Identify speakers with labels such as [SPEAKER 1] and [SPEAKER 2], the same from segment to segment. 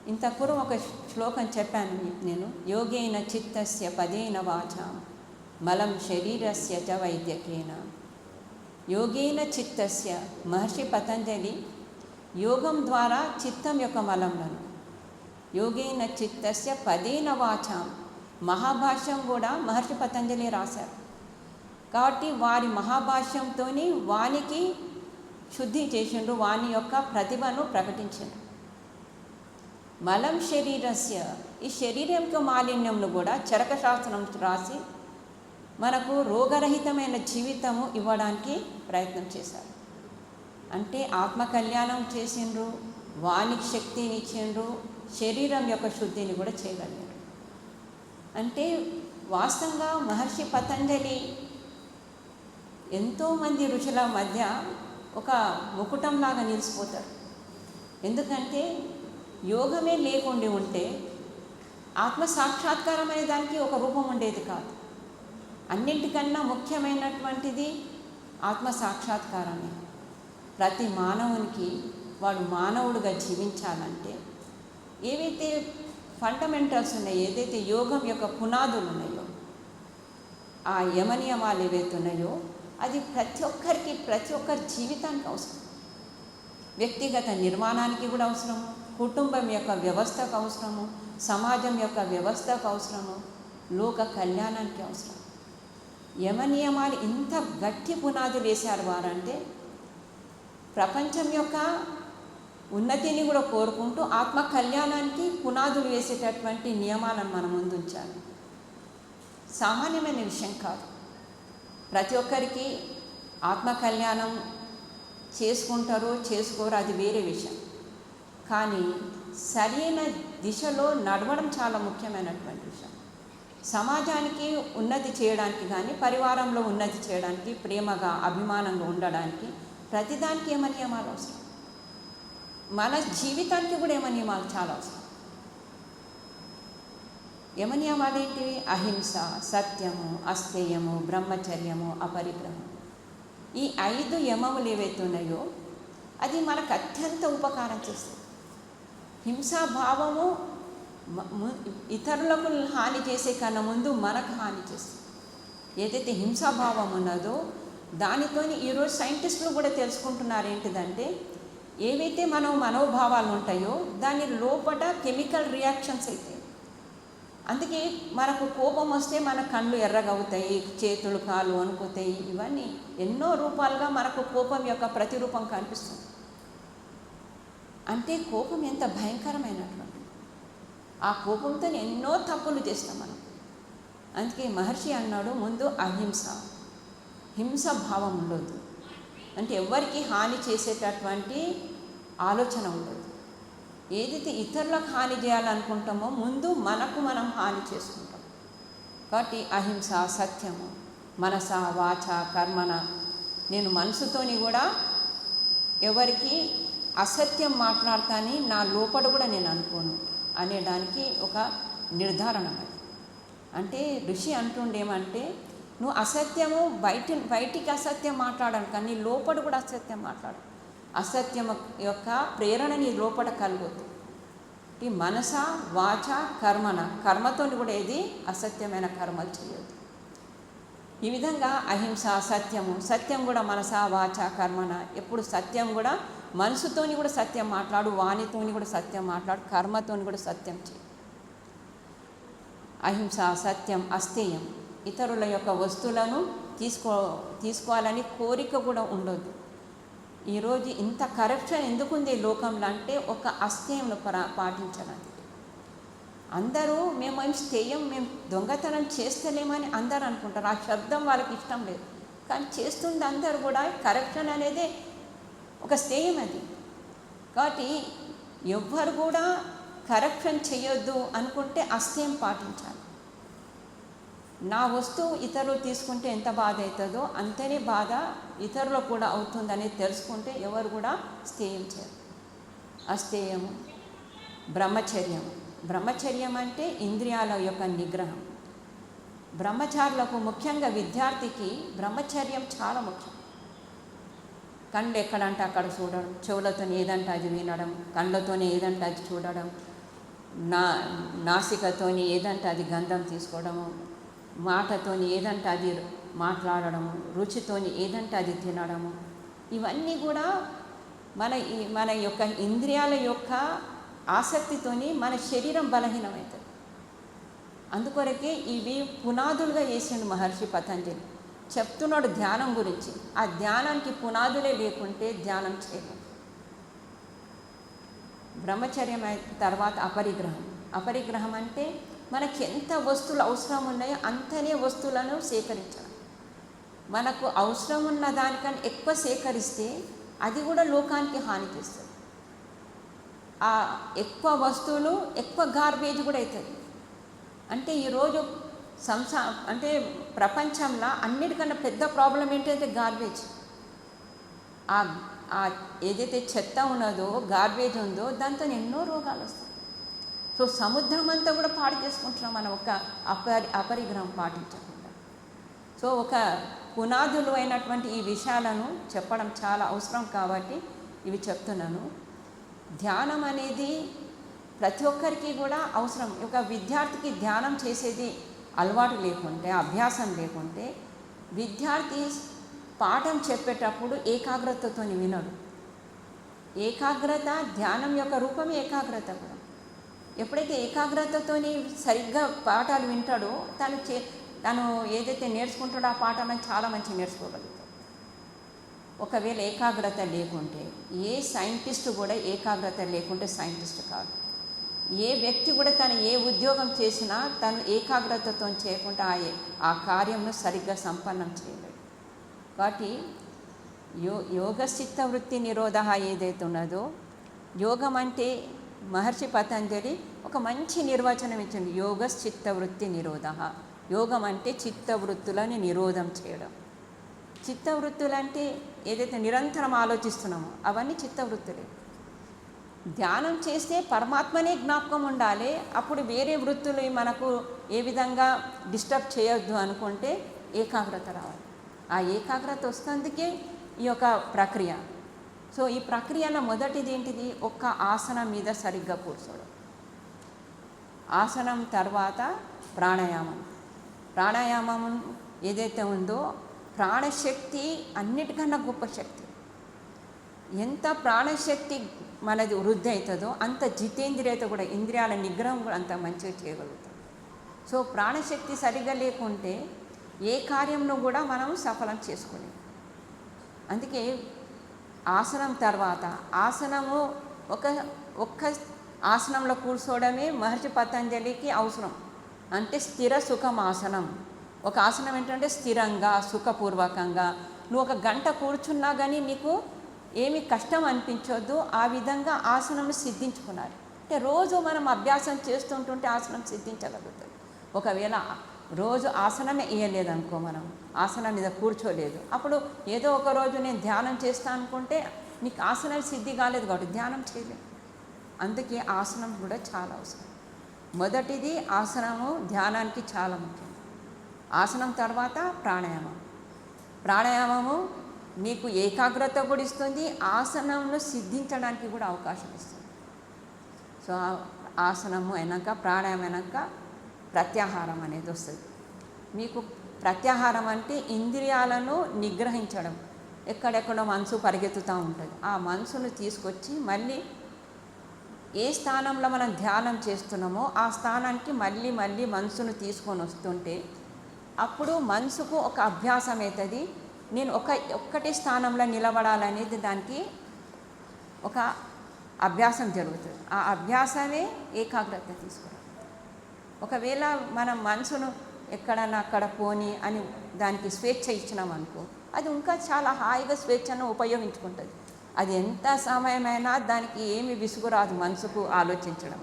[SPEAKER 1] ఇంత పూర్వం ఒక శ్లోకం చెప్పాను నేను. యోగేన చిత్తస్య పదేన వాచాం మలం శరీరస్య చ వైద్యకేన. యోగేన చిత్తస్య, మహర్షి పతంజలి యోగం ద్వారా చిత్తం యొక్క మలంలను, యోగేన చిత్తస్య పదేన వాచాం, మహాభాష్యం కూడా మహర్షి పతంజలి రాశారు. కాబట్టి వారి మహాభాష్యంతో వానికి శుద్ధి చేసిండ్రు, వాని యొక్క ప్రతిభను ప్రకటించిండ్రు. మలం శరీరస్య, ఈ శరీరం యొక్క మాలిన్యంను కూడా చరక శాస్త్రం రాసి మనకు రోగరహితమైన జీవితము ఇవ్వడానికి ప్రయత్నం చేశారు. అంటే ఆత్మ కళ్యాణం చేసిండ్రు, వానికి శక్తిని ఇచ్చిండ్రు, శరీరం యొక్క శుద్ధిని కూడా చేయగలిగారు. అంటే వాస్తవంగా మహర్షి పతంజలి ఎంతోమంది ఋషుల మధ్య ఒక ముకుటంలాగా నిలిచిపోతారు. ఎందుకంటే యోగమే లేకుండా ఉంటే ఆత్మ సాక్షాత్కారం అనే దానికి ఒక రూపం ఉండేది కాదు. అన్నింటికన్నా ముఖ్యమైనటువంటిది ఆత్మ సాక్షాత్కారమే. ప్రతి మానవునికి వాడు మానవుడిగా జీవించాలంటే ఏవైతే ఫండమెంటల్స్ ఉన్నాయో, ఏదైతే యోగం యొక్క పునాదులు ఉన్నాయో, ఆ యమనియమాలు ఏవైతే ఉన్నాయో అది ప్రతి ఒక్కరి జీవితానికి అవసరం. వ్యక్తిగత నిర్మాణానికి కూడా అవసరము, కుటుంబం యొక్క వ్యవస్థకు అవసరము, సమాజం యొక్క వ్యవస్థకు అవసరము, లోక కళ్యాణానికి అవసరం. యమనియమాలు ఇంత గట్టి పునాదులు వేశారు వారంటే ప్రపంచం యొక్క ఉన్నతిని కూడా కోరుకుంటూ ఆత్మ కళ్యాణానికి పునాదులు వేసేటటువంటి నియమాలను మన ముందు ఉంచాలి. సామాన్యమైన విషయం కాదు. ప్రతి ఒక్కరికి ఆత్మ కళ్యాణం చేసుకుంటారో చేసుకోరో అది వేరే విషయం. కానీ సరైన దిశలో నడవడం చాలా ముఖ్యమైనటువంటి విషయం. సమాజానికి ఉన్నతి చేయడానికి కానీ, పరివారంలో ఉన్నతి చేయడానికి, ప్రేమగా అభిమానంగా ఉండడానికి ప్రతిదానికి ఏమ నియమాలు అవసరం. మన జీవితానికి కూడా ఏమ నియమాలు చాలా అవసరం. యమ నియమాలు ఏంటివి? అహింస, సత్యము, అస్థేయము, బ్రహ్మచర్యము, అపరిగ్రహం. ఈ 5 యమములు ఏవైతే ఉన్నాయో అది మనకు అత్యంత ఉపకారం చేస్తుంది. హింసాభావము ఇతరులకు హాని చేసే కన్నా ముందు మనకు హాని చేస్తుంది. ఏదైతే హింసాభావం ఉన్నదో దానితో ఈరోజు సైంటిస్టులు కూడా తెలుసుకుంటున్నారు ఏంటిదంటే ఏవైతే మనోభావాలు ఉంటాయో దాని లోపల కెమికల్ రియాక్షన్స్ అవుతాయి. అందుకే మనకు కోపం వస్తే మన కళ్ళు ఎర్రగవుతాయి, చేతులు కాళ్ళు వణుకుతాయి. ఇవన్నీ ఎన్నో రూపాలుగా మనకు కోపం యొక్క ప్రతిరూపం కనిపిస్తుంది. అంటే కోపం ఎంత భయంకరమైనటువంటి, ఆ కోపంతో ఎన్నో తప్పులు చేస్తాం మనం. అందుకే మహర్షి అన్నాడు, ముందు అహింస, హింస భావం ఉండొద్దు. అంటే ఎవరికి హాని చేసేటటువంటి ఆలోచన ఉండదు. ఏదైతే ఇతరులకు హాని చేయాలనుకుంటామో ముందు మనకు మనం హాని చేసుకుంటాం. కాబట్టి అహింస, సత్యము, మనస, వాచ, కర్మణ. నేను మనసుతోని కూడా ఎవరికి అసత్యం మాట్లాడతాని నా లోపల కూడా నేను అనుకోను అనేదానికి ఒక నిర్ధారణ. అంటే ఋషి అంటుండేమంటే నువ్వు అసత్యము బయటికి అసత్యం మాట్లాడాను కానీ లోపల కూడా అసత్యం మాట్లాడు. అసత్యం యొక్క ప్రేరణ నీ లోపల కలగొద్దు. ఈ మనస, వాచ, కర్మణ, కర్మతో కూడా ఏది అసత్యమైన కర్మలు చేయొద్దు. ఈ విధంగా అహింస, సత్యము, సత్యం కూడా మనస, వాచ, కర్మణ. ఎప్పుడు సత్యం కూడా మనసుతోని కూడా సత్యం మాట్లాడు, వాణితోని కూడా సత్యం మాట్లాడు, కర్మతోని కూడా సత్యం చేయి. అహింస, సత్యం, అస్థేయం. ఇతరుల యొక్క వస్తువులను తీసుకోవాలని కోరిక కూడా ఉండొద్దు. ఈరోజు ఇంత కరప్షన్ ఎందుకుంది లోకంలో అంటే ఒక అస్థేయంను పాటించడానికి. అందరూ మేము స్థేయం, మేము దొంగతనం చేస్తలేమని అందరూ అనుకుంటారు. ఆ శబ్దం వాళ్ళకి ఇష్టం లేదు, కానీ చేస్తుంది అందరూ కూడా. కరప్షన్ అనేది ఒక స్థేయం అది. కాబట్టి ఎవ్వరు కూడా కరప్షన్ చేయొద్దు అనుకుంటే అస్థేయం పాటించాలి. నా వస్తువు ఇతరులు తీసుకుంటే ఎంత బాధ అవుతుందో అంతనే బాధ ఇతరులకు కూడా అవుతుందని తెలుసుకుంటే ఎవరు కూడా స్థేయం చేయరు. అస్థేయము, బ్రహ్మచర్యము. బ్రహ్మచర్యం అంటే ఇంద్రియాల యొక్క నిగ్రహం. బ్రహ్మచారులకు, ముఖ్యంగా విద్యార్థికి బ్రహ్మచర్యం చాలా ముఖ్యం. కళ్ళు ఎక్కడంటే అక్కడ చూడడం, చెవులతో ఏదంటే అది వినడం, కళ్ళతోనే ఏదంటే అది చూడడం, నా నాసికతోని ఏదంటే అది గంధం తీసుకోవడము, మాటతోని ఏదంటే అది మాట్లాడడము, రుచితోని ఏదంటే అది తినడము, ఇవన్నీ కూడా మన యొక్క ఇంద్రియాల యొక్క ఆసక్తితోని మన శరీరం బలహీనమవుతుంది. అందుకొరకే ఇవి పునాదులుగా వేసిండు మహర్షి పతంజలి. చెప్తున్నాడు ధ్యానం గురించి. ఆ ధ్యానానికి పునాదులే లేకుంటే ధ్యానం చేయలేం. బ్రహ్మచర్యం తర్వాత అపరిగ్రహం. అపరిగ్రహం అంటే మనకి ఎంత వస్తువులు అవసరం ఉన్నాయో అంతనే వస్తువులను సేకరించడం. మనకు అవసరం ఉన్న దానికన్నా ఎక్కువ సేకరిస్తే అది కూడా లోకానికి హాని చేస్తుంది. ఆ ఎక్కువ వస్తువులు ఎక్కువ గార్బేజ్ కూడా అవుతుంది. అంటే ఈరోజు అంటే ప్రపంచంలో అన్నిటికన్నా పెద్ద ప్రాబ్లం ఏంటంటే గార్బేజ్. ఏదైతే చెత్త ఉన్నదో, గార్బేజ్ ఉందో, దాంతో ఎన్నో రోగాలు వస్తాయి. సో సముద్రం అంతా కూడా పాడు చేసుకుంటున్నాం మనం ఒక అపరిగ్రహం పాటించకుండా. సో ఒక పునాదులు అయినటువంటి ఈ విషయాలను చెప్పడం చాలా అవసరం కాబట్టి ఇవి చెప్తున్నాను. ధ్యానం అనేది ప్రతి ఒక్కరికి కూడా అవసరం. ఒక విద్యార్థికి ధ్యానం చేసేది అలవాటు లేకుంటే, అభ్యాసం లేకుంటే, విద్యార్థి పాఠం చెప్పేటప్పుడు ఏకాగ్రతతో వినడు. ఏకాగ్రత ధ్యానం యొక్క రూపమే ఏకాగ్రత కూడా. ఎప్పుడైతే ఏకాగ్రతతో సరిగ్గా పాఠాలు వింటాడో తను ఏదైతే నేర్చుకుంటాడో ఆ పాఠాలను చాలా మంచిగా నేర్చుకోగలుగుతాడు. ఒకవేళ ఏకాగ్రత లేకుంటే, ఏ సైంటిస్ట్ కూడా ఏకాగ్రత లేకుంటే సైంటిస్ట్ కాదు. ఏ వ్యక్తి కూడా తను ఏ ఉద్యోగం చేసినా తను ఏకాగ్రతతో చేయకుండా ఆ కార్యంను సరిగ్గా సంపన్నం చేయలేడు. కాబట్టి యోగచిత్త వృత్తి నిరోధ ఏదైతే ఉన్నదో, యోగం అంటే మహర్షి పతంజలి ఒక మంచి నిర్వచనం ఇచ్చింది. యోగచిత్త వృత్తి నిరోధ. యోగం అంటే చిత్తవృత్తులని నిరోధం చేయడం. చిత్తవృత్తులు అంటే ఏదైతే నిరంతరం ఆలోచిస్తున్నామో అవన్నీ చిత్తవృత్తులే. ధ్యానం చేస్తే పరమాత్మనే జ్ఞాపకం ఉండాలి. అప్పుడు వేరే వృత్తులు మనకు ఏ విధంగా డిస్టర్బ్ చేయొద్దు అనుకుంటే ఏకాగ్రత రావాలి. ఆ ఏకాగ్రత వస్తేందుకే ఈ యొక్క ప్రక్రియ. సో ఈ ప్రక్రియలో మొదటిది ఏంటిది? ఒక్క ఆసనం మీద సరిగ్గా కూర్చోవడం. ఆసనం తర్వాత ప్రాణాయామం. ప్రాణాయామం ఏదైతే ఉందో ప్రాణశక్తి అన్నిటికన్నా గొప్ప శక్తి. ఎంత ప్రాణశక్తి మనది వృద్ధి అవుతుందో అంత జితేంద్రియత కూడా, ఇంద్రియాల నిగ్రహం కూడా అంత మంచిగా చేయగలుగుతాం. సో ప్రాణశక్తి సరిగ్గా లేకుంటే ఏ కార్యంను కూడా మనం సఫలం చేసుకోలేము. అందుకే ఆసనం తర్వాత ఆసనము ఒక్క ఆసనంలో కూర్చోవడమే మహర్షి పతంజలికి అవసరం. అంటే స్థిర సుఖం ఆసనం. ఒక ఆసనం ఏంటంటే స్థిరంగా సుఖపూర్వకంగా నువ్వు 1 గంట కూర్చున్నా కానీ నీకు ఏమి కష్టం అనిపించొద్దు. ఆ విధంగా ఆసనం సిద్ధించుకున్నారు. అంటే రోజు మనం అభ్యాసం చేస్తుంటుంటే ఆసనం సిద్ధించగలుగుతుంది. ఒకవేళ రోజు ఆసనమే వేయలేదనుకో, మనం ఆసనం మీద కూర్చోలేదు, అప్పుడు ఏదో ఒక రోజు నేను ధ్యానం చేస్తాను అనుకుంటే నీకు ఆసనం సిద్ధి కాలేదు కాబట్టి ధ్యానం చేయలేదు. అందుకే ఆసనం కూడా చాలా అవసరం. మొదటిది ఆసనము ధ్యానానికి చాలా ముఖ్యం. ఆసనం తర్వాత ప్రాణాయామం. ప్రాణాయామము నీకు ఏకాగ్రత కూడా ఇస్తుంది, ఆసనంను సిద్ధించడానికి కూడా అవకాశం ఇస్తుంది. సో ఆసనము అయినాక ప్రాణాయామం అయినాక ప్రత్యాహారం అనేది వస్తుంది. మీకు ప్రత్యాహారం అంటే ఇంద్రియాలను నిగ్రహించడం. ఎక్కడెక్కడో మనసు పరిగెత్తుతూ ఉంటుంది. ఆ మనసును తీసుకొచ్చి మళ్ళీ ఏ స్థానంలో మనం ధ్యానం చేస్తున్నామో ఆ స్థానానికి మళ్ళీ మళ్ళీ మనసును తీసుకొని వస్తుంటే అప్పుడు మనసుకు ఒక అభ్యాసం అవుతుంది. నేను ఒక్కటి స్థానంలో నిలబడాలనేది దానికి ఒక అభ్యాసం జరుగుతుంది. ఆ అభ్యాసమే ఏకాగ్రత తీసుకురావాలి. ఒకవేళ మనం మనసును ఎక్కడన్నా అక్కడ పోని అని దానికి స్వేచ్ఛ ఇచ్చినామనుకో, అది ఇంకా చాలా హాయిగా స్వేచ్ఛను ఉపయోగించుకుంటుంది. అది ఎంత సమయమైనా దానికి ఏమి విసుగురాదు మనసుకు ఆలోచించడం.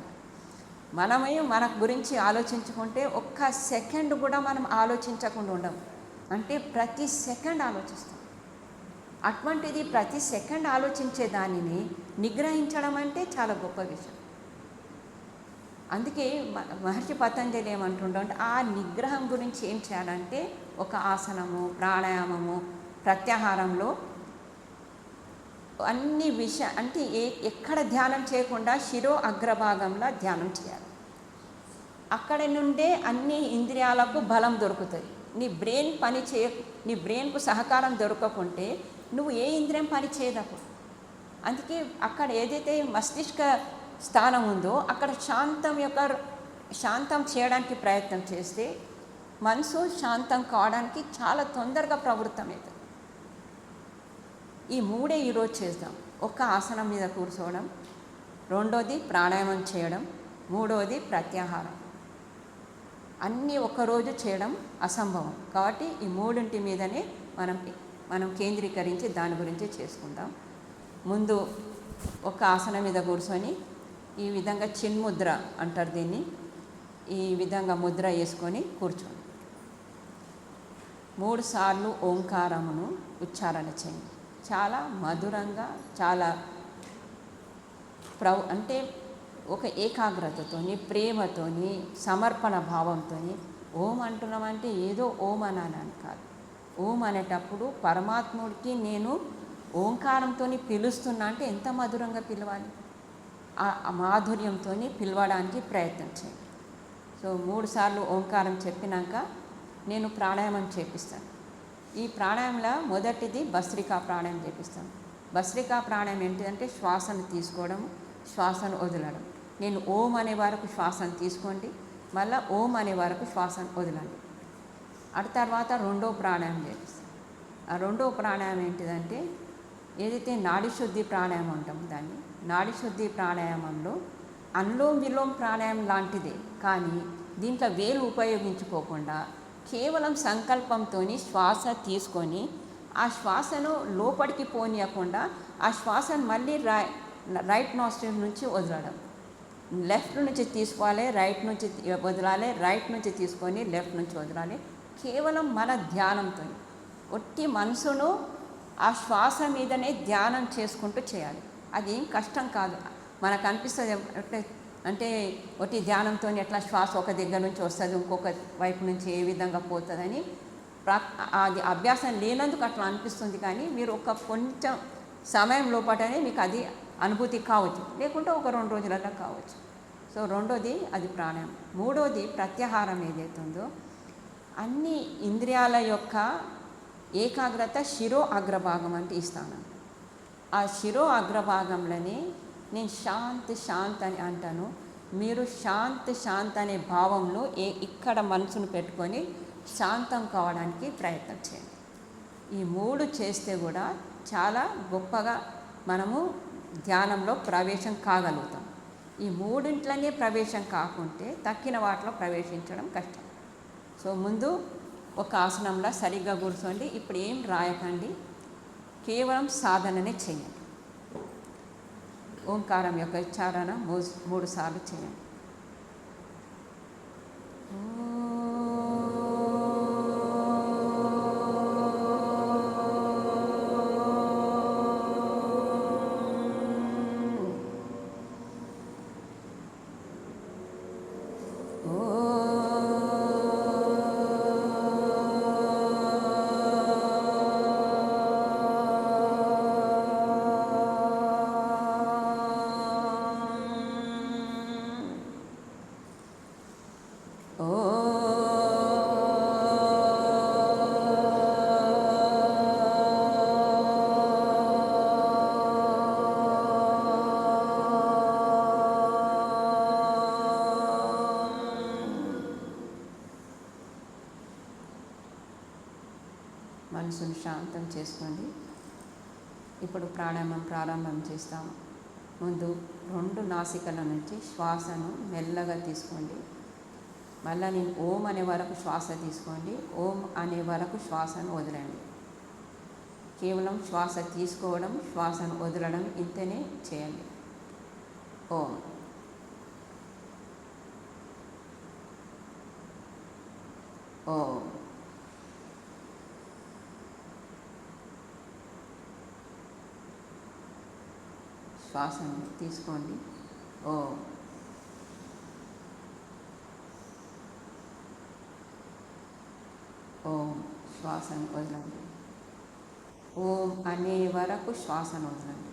[SPEAKER 1] మనమే మన గురించి ఆలోచించుకుంటే 1 సెకండ్ కూడా మనం ఆలోచించకుండా ఉండం. అంటే ప్రతి సెకండ్ ఆలోచిస్తాం. అటువంటిది ప్రతి సెకండ్ ఆలోచించే దానిని నిగ్రహించడం అంటే చాలా గొప్ప విషయం. అందుకే మహర్షి పతంజలి ఏమంటుండో అంటే ఆ నిగ్రహం గురించి ఏం చేయాలంటే ఒక ఆసనము, ప్రాణాయామము, ప్రత్యాహారంలో అన్ని అంటే ఎక్కడ ధ్యానం చేయకుండా శిరో అగ్రభాగంలో ధ్యానం చేయాలి. అక్కడ నుండే అన్ని ఇంద్రియాలకు బలం దొరుకుతుంది. నీ బ్రెయిన్కు సహకారం దొరకకుంటే నువ్వు ఏ ఇంద్రియం పని చేయదప్పుడు. అందుకే అక్కడ ఏదైతే మస్తిష్క స్థానం ఉందో అక్కడ శాంతం చేయడానికి ప్రయత్నం చేస్తే మనసు శాంతం కావడానికి చాలా తొందరగా ప్రవృత్తమవుతుంది. ఈ మూడే ఈరోజు చేద్దాం. ఒక ఆసనం మీద కూర్చోవడం, రెండోది ప్రాణాయామం చేయడం, మూడోది ప్రత్యాహారం. అన్నీ ఒక్కరోజు చేయడం అసంభవం కాబట్టి ఈ మూడింటి మీదనే మనం కేంద్రీకరించి దాని గురించి చేసుకుందాం. ముందు ఒక ఆసనం మీద కూర్చొని ఈ విధంగా చిన్ముద్ర అంటారు దీన్ని, ఈ విధంగా ముద్ర వేసుకొని కూర్చోండి. 3 సార్లు ఓంకారమును ఉచ్చారణ చేయండి. చాలా మధురంగా, చాలా అంటే ఒక ఏకాగ్రతతోని, ప్రేమతోని, సమర్పణ భావంతోని. ఓం అంటున్నామంటే ఏదో ఓం అని కాదు. ఓం అనేటప్పుడు పరమాత్ముడికి నేను ఓంకారంతో పిలుస్తున్నా అంటే ఎంత మధురంగా పిలవాలి, ఆ మాధుర్యంతో పిలవడానికి ప్రయత్నం చేయండి. సో 3 సార్లు ఓంకారం చెప్పినాక నేను ప్రాణాయామం చేపిస్తాను. ఈ ప్రాణాయామంలో మొదటిది భస్త్రికా ప్రాణాయామం చేపిస్తాను. భస్త్రికా ప్రాణాయామం ఏంటిదంటే శ్వాసను తీసుకోవడం, శ్వాసను వదలడం. నేను ఓం అనే వరకు శ్వాసను తీసుకోండి, మళ్ళీ ఓం అనే వరకు శ్వాసను వదలండి. అటు తర్వాత రెండో ప్రాణాయామం చేపిస్తాను. ఆ రెండో ప్రాణాయామం ఏంటిదంటే ఏదైతే నాడి శుద్ధి ప్రాణాయామం అంటాం దాన్ని, నాడి శుద్ధి ప్రాణాయామంలో అనులోమ విలోమ ప్రాణాయామం లాంటిదే, కానీ దీంట్లో వేలు ఉపయోగించుకోకుండా కేవలం సంకల్పంతో శ్వాస తీసుకొని ఆ శ్వాసను లోపలికి పోనీయకుండా ఆ శ్వాసను మళ్ళీ రైట్ నాస్ట్రిల్ నుంచి వదలడం. లెఫ్ట్ నుంచి తీసుకోవాలి, రైట్ నుంచి వదలాలి, రైట్ నుంచి తీసుకొని లెఫ్ట్ నుంచి వదలాలి. కేవలం మన ధ్యానంతో, ఒట్టి మనసును ఆ శ్వాస మీదనే ధ్యానం చేసుకుంటూ చేయాలి. అది ఏం కష్టం కాదు. మనకు అనిపిస్తుంది అంటే ఒట్టి ధ్యానంతో ఎట్లా శ్వాస ఒక దగ్గర నుంచి వస్తుంది, ఇంకొక వైపు నుంచి ఏ విధంగా పోతుందని అది అభ్యాసం లేనందుకు అట్లా అనిపిస్తుంది. కానీ మీరు ఒక కొంచెం సమయం లోపటనే మీకు అది అనుభూతి కావచ్చు, లేకుంటే ఒక 2 రోజులలో కావచ్చు. సో రెండోది అది ప్రాణాయామం. మూడోది ప్రత్యాహారం ఏదైతుందో అన్ని ఇంద్రియాల యొక్క ఏకాగ్రత శిరో అగ్రభాగం అంటే ఈ స్థానం. ఆ శిరో అగ్రభాగంలోనే నేను శాంత్ అని అంటాను. మీరు శాంత్ అనే భావంలో ఇక్కడ మనసును పెట్టుకొని శాంతం కావడానికి ప్రయత్నం చేయండి. ఈ 3 చేస్తే కూడా చాలా గొప్పగా మనము ధ్యానంలో ప్రవేశం కాగలుగుతాం. ఈ 3 ప్రవేశం కాకుంటే తక్కిన వాటిలో ప్రవేశించడం కష్టం. సో ముందు ఒక ఆసనంలో సరిగ్గా కూర్చోండి. ఇప్పుడు ఏం రాయకండి, కేవలం సాధననే చేయండి. ఓంకారం యొక్క ఉచ్చారణ 3 సార్లు చేయండి. మనసును శాంతం చేసుకోండి. ఇప్పుడు ప్రాణాయామం ప్రారంభం చేస్తాము. ముందు 2 నాసికల నుంచి శ్వాసను మెల్లగా తీసుకోండి. మళ్ళీ నేను ఓం అనే వరకు శ్వాస తీసుకోండి, ఓం అనే వరకు శ్వాసను వదలండి. కేవలం శ్వాస తీసుకోవడం, శ్వాసను వదలడం ఇంతనే చేయండి. ఓం. ఓం. శ్వాసను తీసుకోండి. ఓం. ఓం. శ్వాసను వదలండి. ఓం అనే వరకు శ్వాసను వదలండి.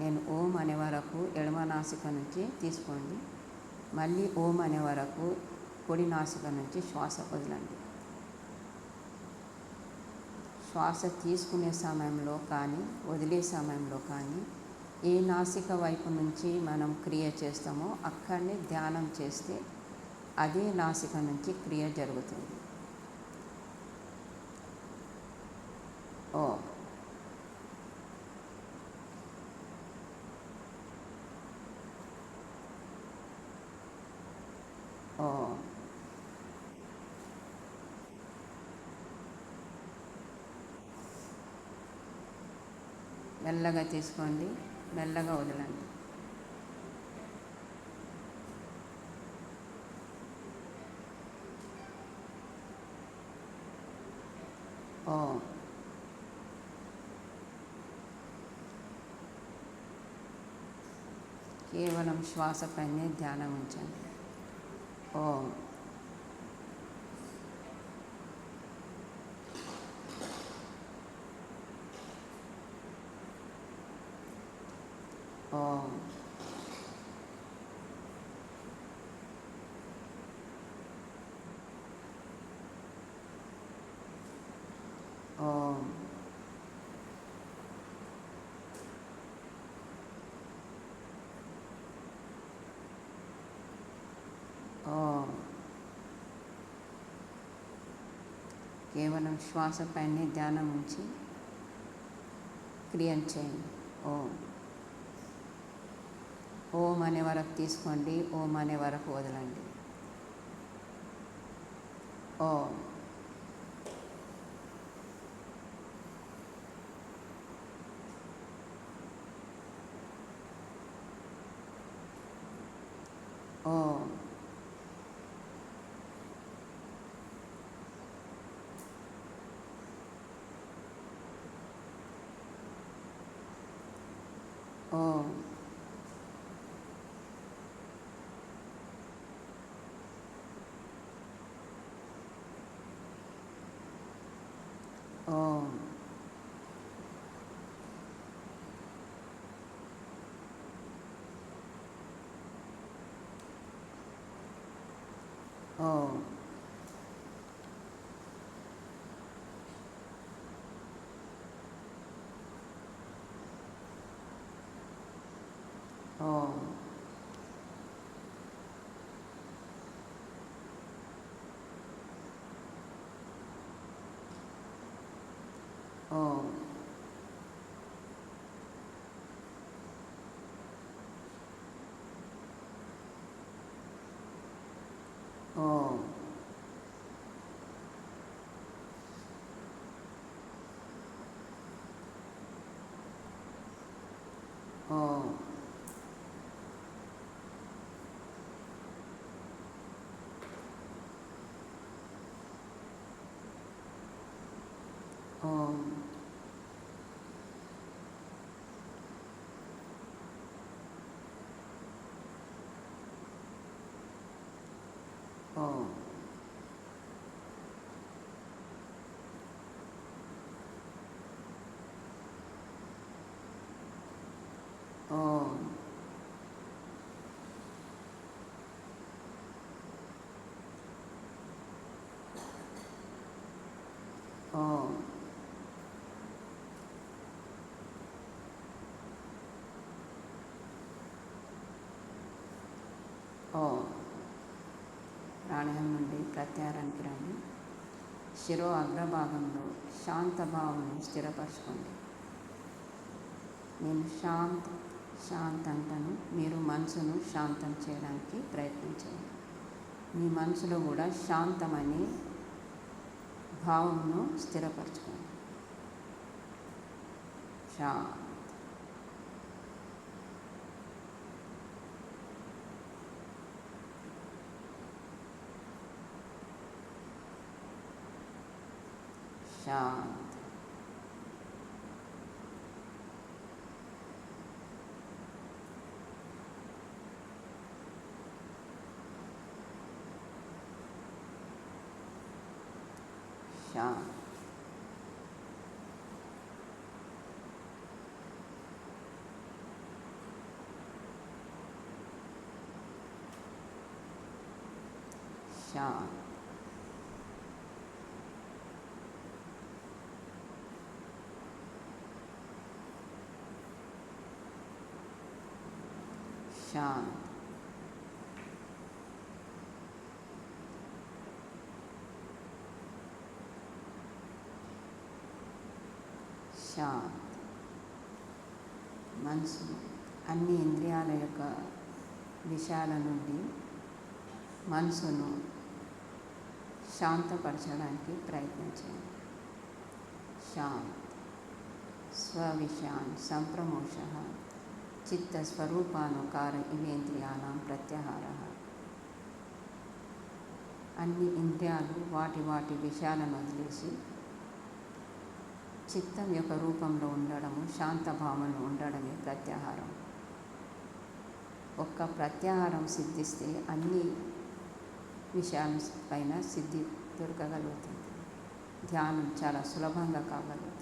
[SPEAKER 1] నేను ఓం అనే వరకు ఎడమ నాసిక నుంచి తీసుకోండి. మళ్ళీ ఓం అనే వరకు కుడి నాసిక నుంచి శ్వాస వదలండి. శ్వాస తీసుకునే సమయంలో కానీ వదిలే సమయంలో కానీ ఏ నాసిక వైపు నుంచి మనం క్రియ చేస్తామో అక్కడనే ధ్యానం చేస్తే అదే నాసిక నుంచి క్రియ జరుగుతుంది. ఓ ఓ మెల్లగా తీసుకోండి, మెల్లగా వదలండి. ఓ కేవలం శ్వాసపైనే ధ్యానం ఉంచండి. ఓ ఓ ఓ ఓ కేవలం శ్వాసపైనే ధ్యానం ఉంచి క్రియం చేయండి. ఓం అనే వరకు తీసుకోండి, ఓం అనే వరకు వదలండి. ఓ ఓ ఓ ఓ ఓ ఓ ఓ ఓ ఓ ఓ ఓ ఓ ఓ ఓ ప్రాణాయామం నుండి ప్రత్యాహారానికి రండి. శిరో అగ్రభాగంలో శాంత భావనను స్థిరపరచుకోండి. నేను శాంత్ అంటాను, మీరు మనసును శాంతం చేయడానికి ప్రయత్నించండి. మీ మనసులో కూడా శాంతమనే భావమును స్థిరపరచుకోండి. శాంత్ శాంత్ శాంత్ శాంతి. శాంతి. శాంతి. మనసు అన్ని ఇంద్రియాల యొక్క విషయాల నుండి మనసును శాంతపరచడానికి ప్రయత్నించండి. శాంతి. స్వవిషయాన్ సంప్రమోష చిత్తస్వరూపానుకార ఇవేంద్రియానాం ప్రత్యాహార. అన్ని ఇంద్రియాలు వాటి వాటి విషయాలను వదిలేసి చిత్తం యొక్క రూపంలో ఉండడము, శాంతభావంలో ఉండడమే ప్రత్యాహారం. ఒక్క ప్రత్యాహారం సిద్ధిస్తే అన్ని విషయాల పైన సిద్ధి దొరకగలుగుతుంది. ధ్యానం చాలా సులభంగా కాగలుగుతుంది.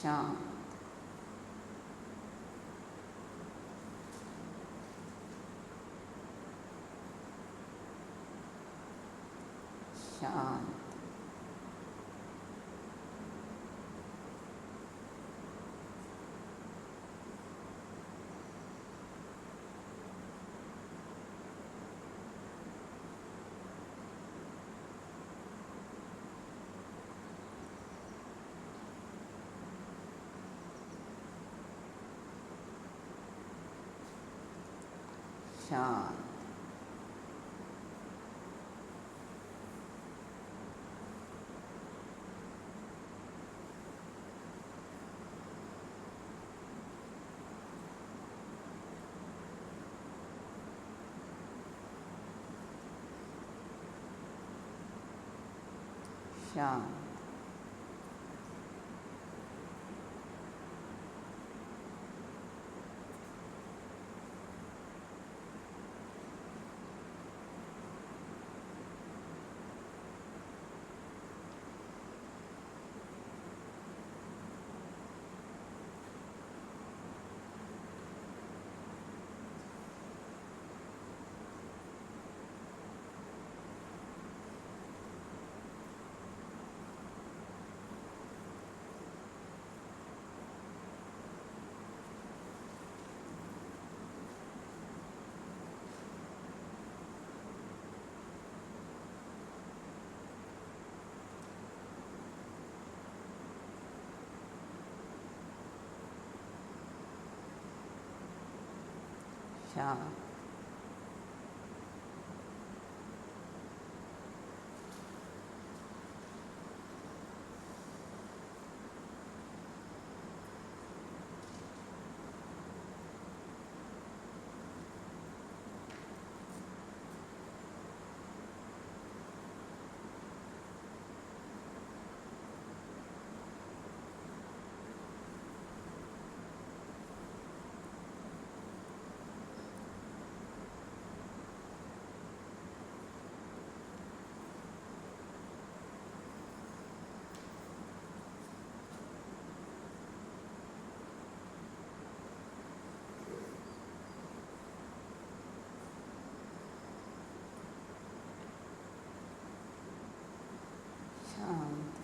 [SPEAKER 1] శాంతి. శాంతి. శాంతి. శాంతి. శాంతి. శాంతి.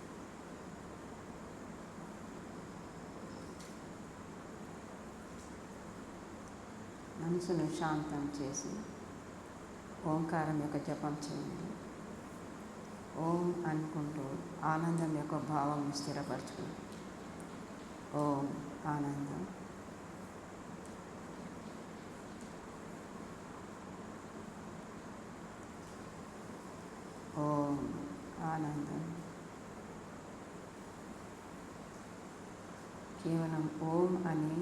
[SPEAKER 1] మనసును శాంతం చేసి ఓంకారం యొక్క జపం చేయండి. ఓం అనుకుంటూ ఆనందం యొక్క భావం స్థిరపరచుకోండి. ఓం ఆనందం. ఓం ఆనందం. కేవలం ఓం అని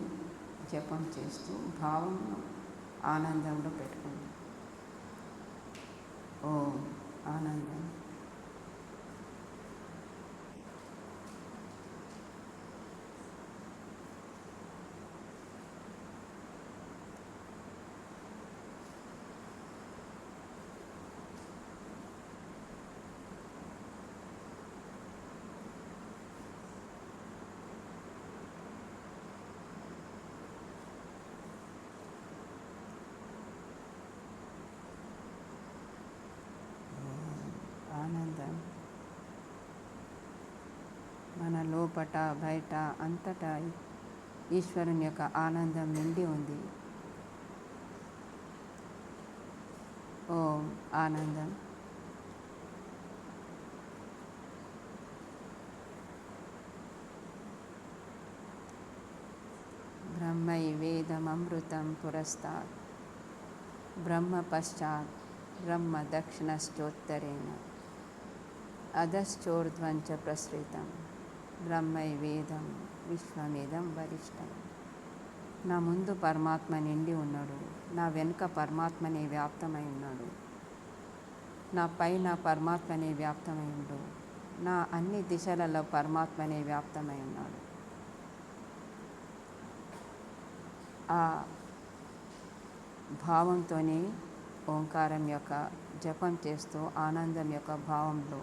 [SPEAKER 1] జపం చేస్తూ భావం ఆనందంలో పెట్టుకోండి. ఓం ఆనందం. లోపట బయట అంతటా ఈశ్వరుని యొక్క ఆనందం నిండి ఉంది. ఓం ఆనందం. బ్రహ్మై వేదమమృతం పురస్తాత్ బ్రహ్మ పశ్చాత్ బ్రహ్మ దక్షిణశ్చోత్తరేణ అధశ్చోర్ధ్వంచ ప్రసృతం బ్రహ్మై వేదం విశ్వమిదం వరిష్టం. నా ముందు పరమాత్మ నిండి ఉన్నాడు, నా వెనుక పరమాత్మనే వ్యాప్తమై ఉన్నాడు, నా పైన పరమాత్మనే వ్యాప్తమై ఉండు, నా అన్ని దిశలలో పరమాత్మనే వ్యాప్తమై ఉన్నాడు. ఆ భావంతోనే ఓంకారం యొక్క జపం చేస్తూ ఆనందం యొక్క భావంలో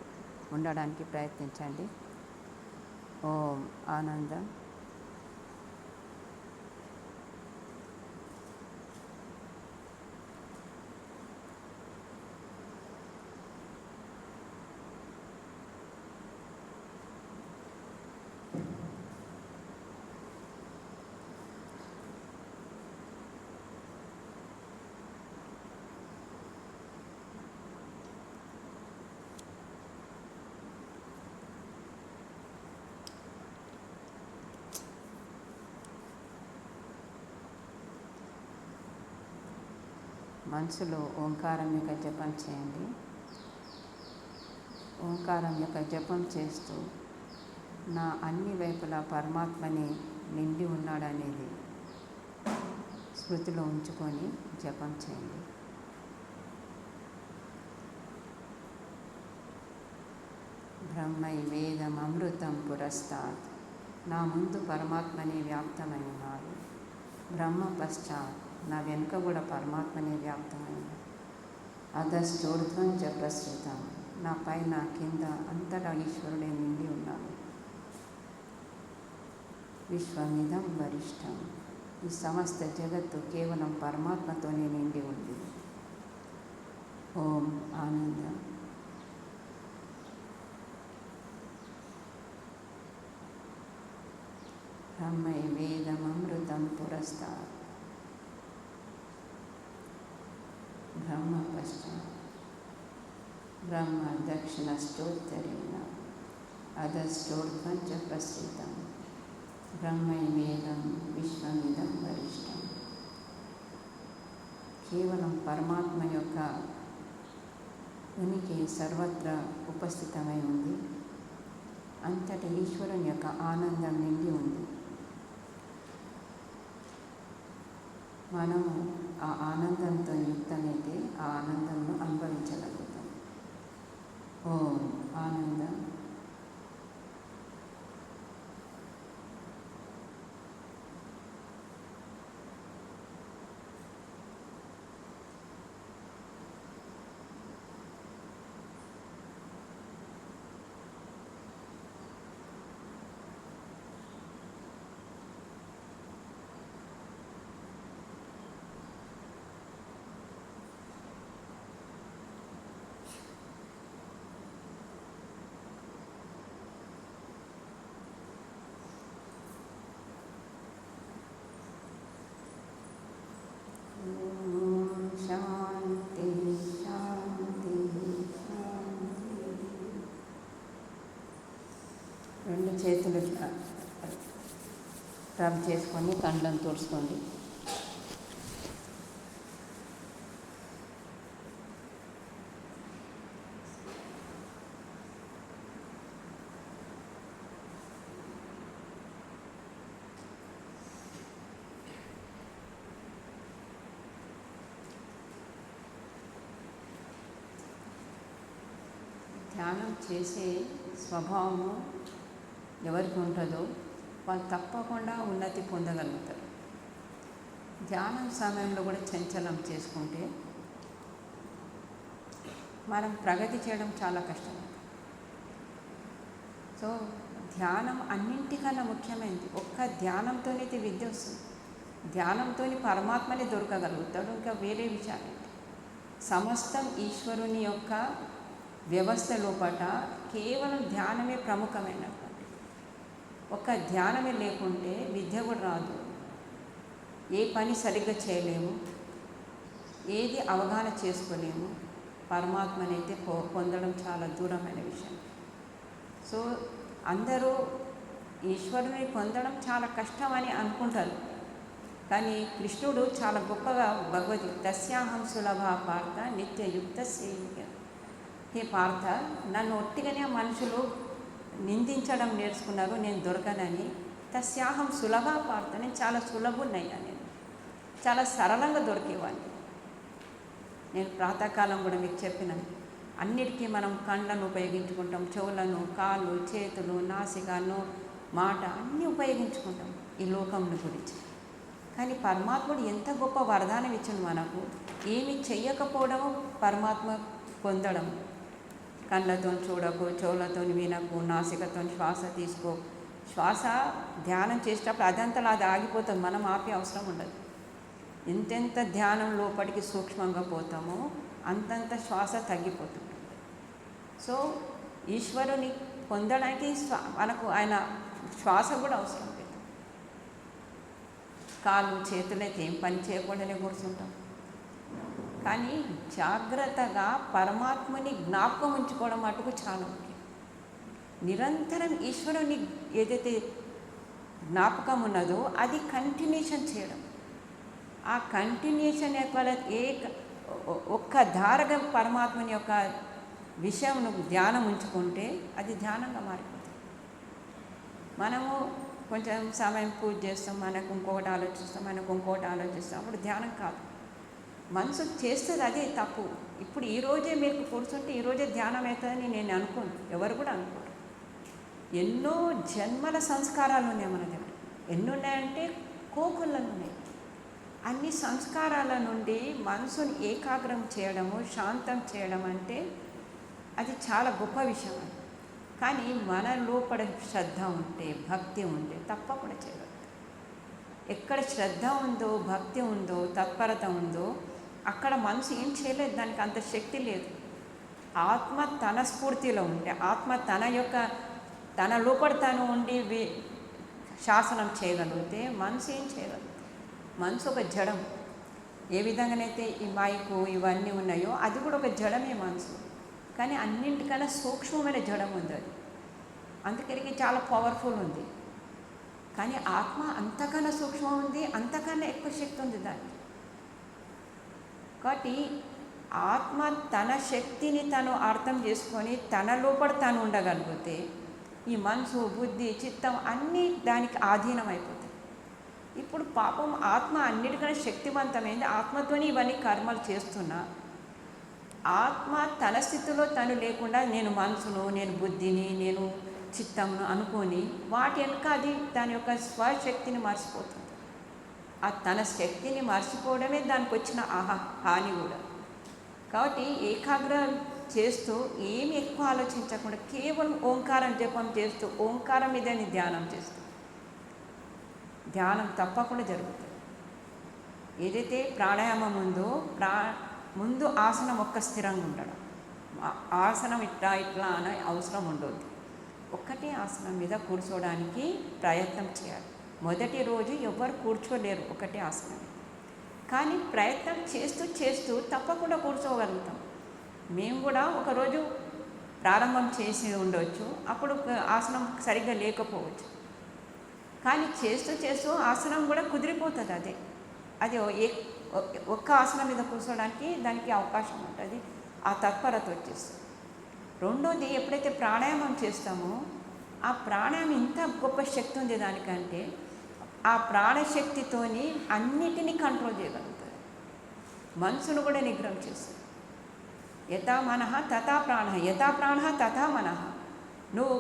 [SPEAKER 1] ఉండడానికి ప్రయత్నించండి. ఓం ఆనందం. మనసులో ఓంకారం యొక్క జపం చేయండి. ఓంకారం యొక్క జపం చేస్తూ నా అన్ని వైపులా పరమాత్మని నిండి ఉన్నాడనేది స్మృతిలో ఉంచుకొని జపం చేయండి. బ్రహ్మై వేదం అమృతం పురస్తాత్, నా ముందు పరమాత్మని వ్యాప్తమై ఉన్నారు. బ్రహ్మ పశ్చాత్, నా వెనుక కూడా పరమాత్మనే వ్యాప్తమైంది. అధశ్చోర్ధ్వం చ ప్రసృతం, నా పైన కింద అంతటా ఈశ్వరుడే నిండి ఉన్నాడు. విశ్వమిదం వరిష్టం, ఈ సమస్త జగత్తు కేవలం పరమాత్మతోనే నిండి ఉంది. ఓం ఆనందం. బ్రహ్మై వేదమమృతం పురస్తాత్ బ్రహ్మ పశ్చాత్ బ్రహ్మ దక్షిణశ్చోత్తరేణ అధశ్చోర్ధ్వం చ ప్రసృతం బ్రహ్మై వేదం విశ్వమిదం వరిష్టం. కేవలం పరమాత్మ యొక్క ఉనికి సర్వత్రా ఉపస్థితమై ఉంది. అంతటి ఈశ్వరుని యొక్క ఆనందం నిండి ఉంది. మనము ఆ ఆనందంతో యుక్తమైతే ఆ ఆనందంను అనుభవించగలుగుతాం. ఓం ఆనందం. శాంతి శాంతి శాంతి. రెండు చేతులు రబ్ చేసుకొని కండ్లను తుడుచుకోండి. ధ్యానం చేసే స్వభావము ఎవరికి ఉంటుందో వాళ్ళు తప్పకుండా ఉన్నతి పొందగలుగుతారు. ధ్యానం సమయంలో కూడా చంచలం చేసుకుంటే మనం ప్రగతి చేయడం చాలా కష్టం. సో ధ్యానం అన్నింటికన్నా ముఖ్యమైనది. ఒక్క ధ్యానంతోనే విద్య వస్తుంది. ధ్యానంతో పరమాత్మని దొరకగలుగుతాడు. ఇంకా వేరే విషయాలు సమస్తం ఈశ్వరుని యొక్క వ్యవస్థ లోపల కేవలం ధ్యానమే ప్రముఖమైనటువంటి. ఒక ధ్యానమే లేకుంటే విద్య కూడా రాదు, ఏ పని సరిగ్గా చేయలేము, ఏది అవగాహన చేసుకోలేము. పరమాత్మనైతే పొందడం చాలా దూరమైన విషయం. సో అందరూ ఈశ్వరుని పొందడం చాలా కష్టం అని అనుకుంటారు. కానీ కృష్ణుడు చాలా గొప్పగా భగవద్గీత తస్యాహం సులభ పార్థ నిత్యయుక్త సేవ్య. హే పార్థ, నన్ను ఒట్టిగానే మనుషులు నిందించడం నేర్చుకున్నారు, నేను దొరకనని. తస్యాహం సులభ పార్థ, నేను చాలా సులభున్నయ్యా, నేను చాలా సరళంగా దొరికేవాడిని. నేను ప్రాతకాలం కూడా మీకు చెప్పినాను, అన్నిటికీ మనం కళ్ళను ఉపయోగించుకుంటాం, చెవులను, కాళ్ళు, చేతులు, నాసికను, మాట అన్నీ ఉపయోగించుకుంటాం ఈ లోకంను గురించి. కానీ పరమాత్ముడు ఎంత గొప్ప వరదానం ఇచ్చింది మనకు. ఏమి చెయ్యకపోవడము పరమాత్మ పొందడం. కళ్ళతో చూడకు, చెవులతో వినకు, నాసికతో శ్వాస తీసుకో. శ్వాస ధ్యానం చేసేటప్పుడు అదంతలా అది ఆగిపోతుంది, మనం ఆపే అవసరం ఉండదు. ఎంతెంత ధ్యానం లోపలికి సూక్ష్మంగా పోతామో అంతంత శ్వాస తగ్గిపోతుంది. సో ఈశ్వరుని పొందడానికి మనకు ఆయన శ్వాస కూడా అవసరం లేదు. కాళ్ళు చేతులైతే ఏం పని చేయకుండానే కూర్చుంటాం. కానీ జాగ్రత్తగా పరమాత్మని జ్ఞాపకం ఉంచుకోవడం మటుకు చాలా ముఖ్యం. నిరంతరం ఈశ్వరుని ఏదైతే జ్ఞాపకం ఉన్నదో అది కంటిన్యూషన్ చేయడం. ఆ కంటిన్యూషన్ యొక్క ఒక్క ధారగా పరమాత్మని యొక్క విషయం ధ్యానం ఉంచుకుంటే అది ధ్యానంగా మారిపోతుంది. మనము కొంచెం సమయం పూజ చేస్తాం, మనకు ఇంకొకటి ఆలోచిస్తాం, మనకు ఇంకొకటి ఆలోచిస్తాం, అప్పుడు ధ్యానం కాదు. మనసు చేస్తుంది, అదే తప్పు. ఇప్పుడు ఈరోజే మీకు కూర్చుంటే ఈరోజే ధ్యానం అవుతుందని నేను అనుకోను, ఎవరు కూడా అనుకోరు. ఎన్నో జన్మల సంస్కారాలు ఉన్నాయి మన దగ్గర. ఎన్ని ఉన్నాయంటే కోకొల్లలు ఉన్నాయి. అన్ని సంస్కారాల నుండి మనసుని ఏకాగ్రం చేయడము, శాంతం చేయడం అంటే అది చాలా గొప్ప విషయం. కానీ మన లోపల శ్రద్ధ ఉంటే, భక్తి ఉంటే తప్పకుండా చేయగలుగుతాం. ఎక్కడ శ్రద్ధ ఉందో, భక్తి ఉందో, తత్పరత ఉందో అక్కడ మనసు ఏం చేయలేదు, దానికి అంత శక్తి లేదు. ఆత్మ తన స్ఫూర్తిలో ఉంటే, ఆత్మ తన లోపల తను ఉండి శాసనం చేయగలిగితే మనసు ఏం చేయగలుగుతుంది. మనసు ఒక జడం. ఏ విధంగానైతే ఈ మైకు ఇవన్నీ ఉన్నాయో అది కూడా ఒక జడమే మనసు. కానీ అన్నింటికన్నా సూక్ష్మమైన జడం ఉంది అది, అందుకరికి చాలా పవర్ఫుల్ ఉంది. కానీ ఆత్మ అంతకన్నా సూక్ష్మం ఉంది, అంతకన్నా ఎక్కువ శక్తి ఉంది దానికి. కాబట్టి ఆత్మ తన శక్తిని తను అర్థం చేసుకొని తన లోపల తను ఉండగలిగితే ఈ మనసు, బుద్ధి, చిత్తం అన్నీ దానికి ఆధీనం అయిపోతాయి. ఇప్పుడు పాపం ఆత్మ అన్నిటికన్నా శక్తివంతమైంది, ఆత్మతోనే ఇవన్నీ కర్మలు చేస్తున్నా ఆత్మ తన స్థితిలో తను లేకుండా నేను మనసును, నేను బుద్ధిని, నేను చిత్తమును అనుకొని వాటి వెనుక అది దాని యొక్క స్వశక్తిని మర్చిపోతుంది. ఆ తన శక్తిని మర్చిపోవడమే దానికి వచ్చిన హాని కూడా. కాబట్టి ఏకాగ్రం చేస్తూ ఏమి ఎక్కువ ఆలోచించకుండా కేవలం ఓంకారం జపం చేస్తూ ఓంకారం మీదని ధ్యానం చేస్తూ ధ్యానం తప్పకుండా జరుగుతుంది. ఏదైతే ప్రాణాయామం ఉందో ముందు ఆసనం ఒక్క స్థిరంగా ఉండడం, ఆసనం ఇట్లా అనే అవసరం ఉండదు. ఒక్కటే ఆసనం మీద కూర్చోవడానికి ప్రయత్నం చేయాలి. మొదటి రోజు ఎవరు కూర్చోలేరు ఒకటే ఆసనం, కానీ ప్రయత్నం చేస్తూ చేస్తూ తప్పకుండా కూర్చోగలుగుతాం. మేము కూడా ఒకరోజు ప్రారంభం చేసి ఉండవచ్చు, అప్పుడు ఆసనం సరిగ్గా లేకపోవచ్చు, కానీ చేస్తూ చేస్తూ ఆసనం కూడా కుదిరిపోతుంది. అది ఒక్క ఆసనం మీద కూర్చోడానికి దానికి అవకాశం ఉంటుంది, ఆ తత్పరత వచ్చేస్తుంది. రెండోది, ఎప్పుడైతే ప్రాణాయామం చేస్తామో ఆ ప్రాణాయామం ఇంత గొప్ప శక్తి ఉంది దానికంటే, ఆ ప్రాణశక్తితోని అన్నిటినీ కంట్రోల్ చేయగలుగుతుంది, మనసును కూడా నిగ్రహం చేస్తుంది. యథా మనః తథా ప్రాణ, యథా ప్రాణ తథా మనః. నువ్వు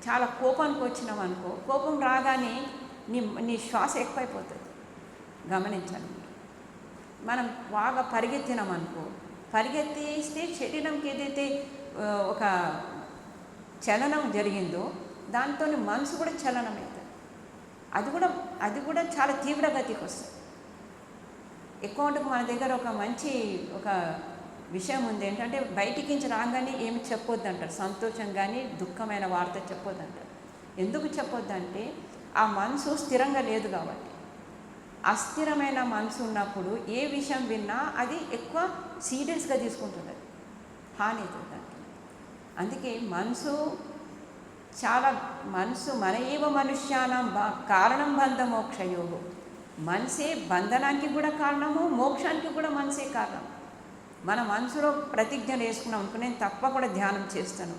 [SPEAKER 1] చాలా కోపానికి వచ్చినావు అనుకో, కోపం రాగానే నీ శ్వాస ఎక్కువైపోతుంది. గమనించాలి. మనం బాగా పరిగెత్తినాం అనుకో, పరిగెత్తిస్తే శరీరంకి ఏదైతే ఒక చలనం జరిగిందో దాంతో మనసు కూడా చలనం అవుతుంది. అది కూడా చాలా తీవ్రగతికి వస్తుంది. అకౌంట్కి మన దగ్గర ఒక మంచి విషయం ఉంది ఏంటంటే, బయటికి నుంచి రాగానే ఏమి చెప్పొద్దు అంటారు, సంతోషం కానీ దుఃఖమైన వార్త చెప్పొద్దు అంటారు. ఎందుకు చెప్పొద్దంటే ఆ మనసు స్థిరంగా లేదు కాబట్టి. అస్థిరమైన మనసు ఉన్నప్పుడు ఏ విషయం విన్నా అది ఎక్కువ సీరియస్గా తీసుకుంటుంది, అది హాని అవుతుంది దానికి. అందుకే మనసు చాలా మన ఏవ మనుష్యానం కారణం బంధ మోక్షయోగం. మనసే బంధనానికి కూడా కారణము, మోక్షానికి కూడా మనసే కారణం. మన మనసులో ప్రతిజ్ఞ వేసుకున్నాం అనుకో, నేను తప్పకుండా ధ్యానం చేస్తాను,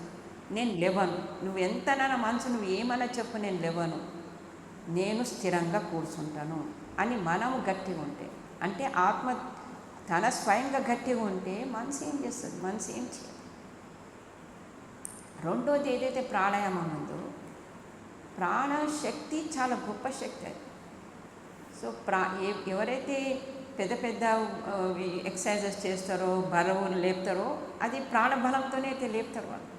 [SPEAKER 1] నేను లేవను, నువ్వు ఎంతనైనా మనసు నువ్వు ఏమైనా చెప్పు, నేను లేవను, నేను స్థిరంగా కూర్చుంటాను అని మనము గట్టిగా ఉంటే, అంటే ఆత్మ తన స్వయంగా గట్టిగా ఉంటే మనసు ఏం చేస్తుంది? మనసు ఏం చేయదు. రెండోది ఏదైతే ప్రాణాయామం ఉందో, ప్రాణశక్తి చాలా గొప్ప శక్తి అది. సో ఎవరైతే పెద్ద పెద్ద ఎక్సర్సైజెస్ చేస్తారో, బరువులు లేపుతారో, అది ప్రాణబలంతోనే అయితే లేపుతారు వాళ్ళు.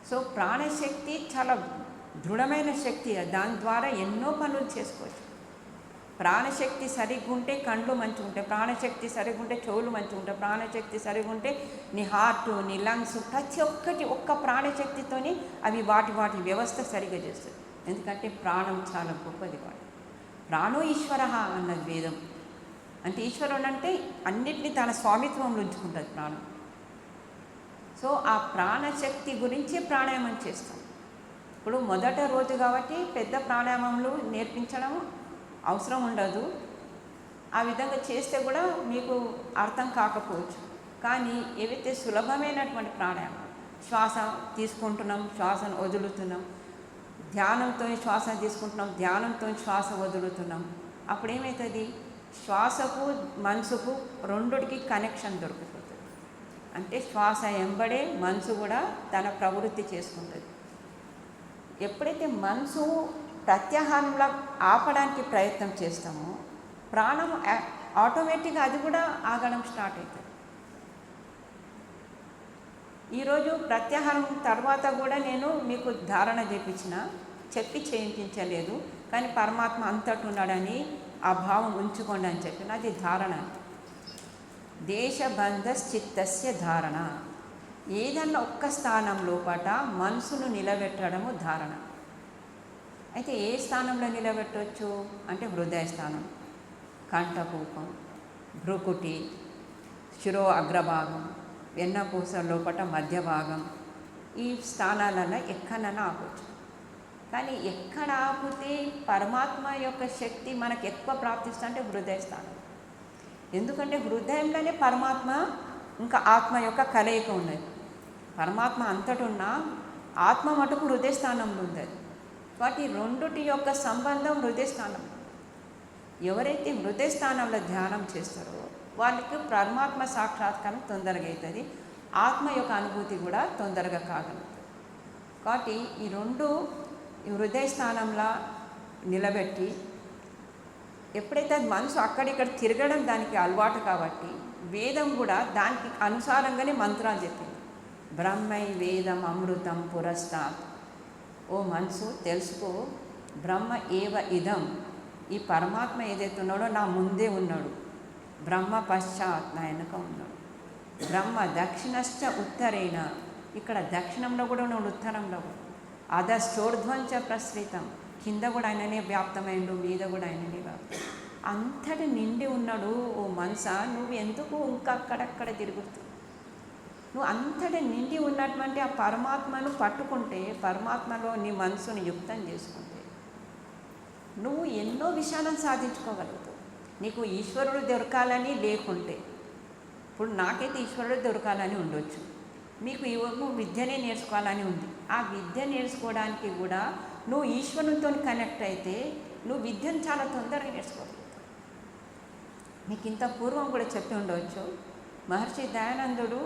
[SPEAKER 1] సో ప్రాణశక్తి చాలా దృఢమైన శక్తి, దాని ద్వారా ఎన్నో పనులు చేసుకోవచ్చు. ప్రాణశక్తి సరిగ్గా ఉంటే కళ్ళు మంచిగా ఉంటాయి, ప్రాణశక్తి సరిగ్గా ఉంటే చెవులు మంచిగా ఉంటాయి, ప్రాణశక్తి సరిగ్గా ఉంటే నీ హార్ట్, నీ లంగ్స్, ప్రతి ఒక్కటి ఒక్క ప్రాణశక్తితోని అవి వాటి వ్యవస్థ సరిగ్గా చేస్తుంది. ఎందుకంటే ప్రాణం చాలా గొప్పది. వాడు ప్రాణో ఈశ్వర అన్నది వేదం. అంటే ఈశ్వరుడు అంటే అన్నిటినీ తన స్వామిత్వంలో ఉంచుకుంటుంది ప్రాణం. సో ఆ ప్రాణశక్తి గురించి ప్రాణాయామం చేస్తాం. ఇప్పుడు మొదట రోజు కాబట్టి పెద్ద ప్రాణాయామంలో నేర్పించడం అవసరం ఉండదు. ఆ విధంగా చేస్తే కూడా మీకు అర్థం కాకపోవచ్చు. కానీ ఏవైతే సులభమైనటువంటి ప్రాణాయామం, శ్వాస తీసుకుంటున్నాం, శ్వాసను వదులుతున్నాం, ధ్యానంతో శ్వాస తీసుకుంటున్నాం, ధ్యానంతో శ్వాస వదులుతున్నాం, అప్పుడు ఏమవుతుంది? శ్వాసకు మనసుకు రెండుటికి కనెక్షన్ దొరికిపోతుంది. అంటే శ్వాస ఎంబడే మనసు కూడా తన ప్రవృత్తి చేసుకుంటుంది. ఎప్పుడైతే మనసు ప్రత్యాహారంలో ఆపడానికి ప్రయత్నం చేస్తామో, ప్రాణం ఆటోమేటిక్గా అది కూడా ఆగడం స్టార్ట్ అవుతుంది. ఈరోజు ప్రత్యాహారం తర్వాత కూడా నేను మీకు ధారణ చెప్పి చేయించలేదు, కానీ పరమాత్మ అంతటి ఉన్నాడని ఆ భావం ఉంచుకోండి అని చెప్పిన, అది ధారణ. దేశబంధశ్చిత్తస్య ధారణ. ఏదన్నా ఒక్క స్థానం లోపట మనసును నిలబెట్టడము ధారణ. అయితే ఏ స్థానంలో నిలబెట్టవచ్చు అంటే హృదయ స్థానం, కంఠకూపం, భ్రుకుటి, శిరో అగ్రభాగం, వెన్నపూస లోపట మధ్య భాగం, ఈ స్థానాలలో ఎక్కడైనా ఆపవచ్చు. కానీ ఎక్కడ ఆపితే పరమాత్మ యొక్క శక్తి మనకు ఎక్కువ ప్రాప్తిస్తుంది అంటే హృదయ స్థానం. ఎందుకంటే హృదయంలోనే పరమాత్మ ఇంకా ఆత్మ యొక్క కలయిక ఉన్నది. పరమాత్మ అంతటున్నా ఆత్మ మటుకు హృదయ స్థానంలో ఉంది. వాటి రెండుటి యొక్క సంబంధం హృదయ స్థానం. ఎవరైతే హృదయ స్థానంలో ధ్యానం చేస్తారో వాళ్ళకి పరమాత్మ సాక్షాత్కారం తొందరగా అవుతుంది, ఆత్మ యొక్క అనుభూతి కూడా తొందరగా కాగలుగుతుంది. కాబట్టి ఈ రెండు హృదయ స్థానంలో నిలబెట్టి, ఎప్పుడైతే అది మనసు అక్కడిక్కడ తిరగడం దానికి అలవాటు కాబట్టి వేదం కూడా దానికి అనుసారంగానే మంత్రాలు చెప్పింది. బ్రహ్మై వేదం అమృతం పురస్తాత్. ఓ మనసు తెలుసుకో, బ్రహ్మ ఏవ ఇదం, ఈ పరమాత్మ ఏదైతే ఉన్నాడో నా ముందే ఉన్నాడు, బ్రహ్మ పశ్చాత్ నా వెనక ఉన్నాడు, బ్రహ్మ దక్షిణశ్చ ఉత్తరేణ, ఇక్కడ దక్షిణంలో కూడా ఉన్నాడు, ఉత్తరంలో కూడా, అధశ్చోర్ధ్వంచ ప్రసృతం, కింద కూడా ఆయననే వ్యాప్తమైండు, మీద కూడా ఆయననే వ్యాప్తం, అంతటి నిండి ఉన్నాడు. ఓ మనస, నువ్వు ఎందుకు ఇంకా అక్కడక్కడ తిరుగుతావు? నువ్వు అంతటి నిండి ఉన్నటువంటి ఆ పరమాత్మను పట్టుకుంటే, పరమాత్మలో నీ మనసును యుక్తం చేసుకుంటే నువ్వు ఎన్నో విషయాలను సాధించుకోగలుగుతావు. నీకు ఈశ్వరుడు దొరకాలని లేకుంటే, ఇప్పుడు నాకైతే ఈశ్వరుడు దొరకాలని ఉండొచ్చు, మీకు ఇవ్వకు విద్యనే నేర్చుకోవాలని ఉంది. ఆ విద్య నేర్చుకోవడానికి కూడా నువ్వు ఈశ్వరునితో కనెక్ట్ అయితే నువ్వు విద్యను చాలా తొందరగా నేర్చుకోగలుగుతావు. మీకు ఇంత పూర్వం కూడా చెప్పి ఉండవచ్చు, మహర్షి దయానందుడు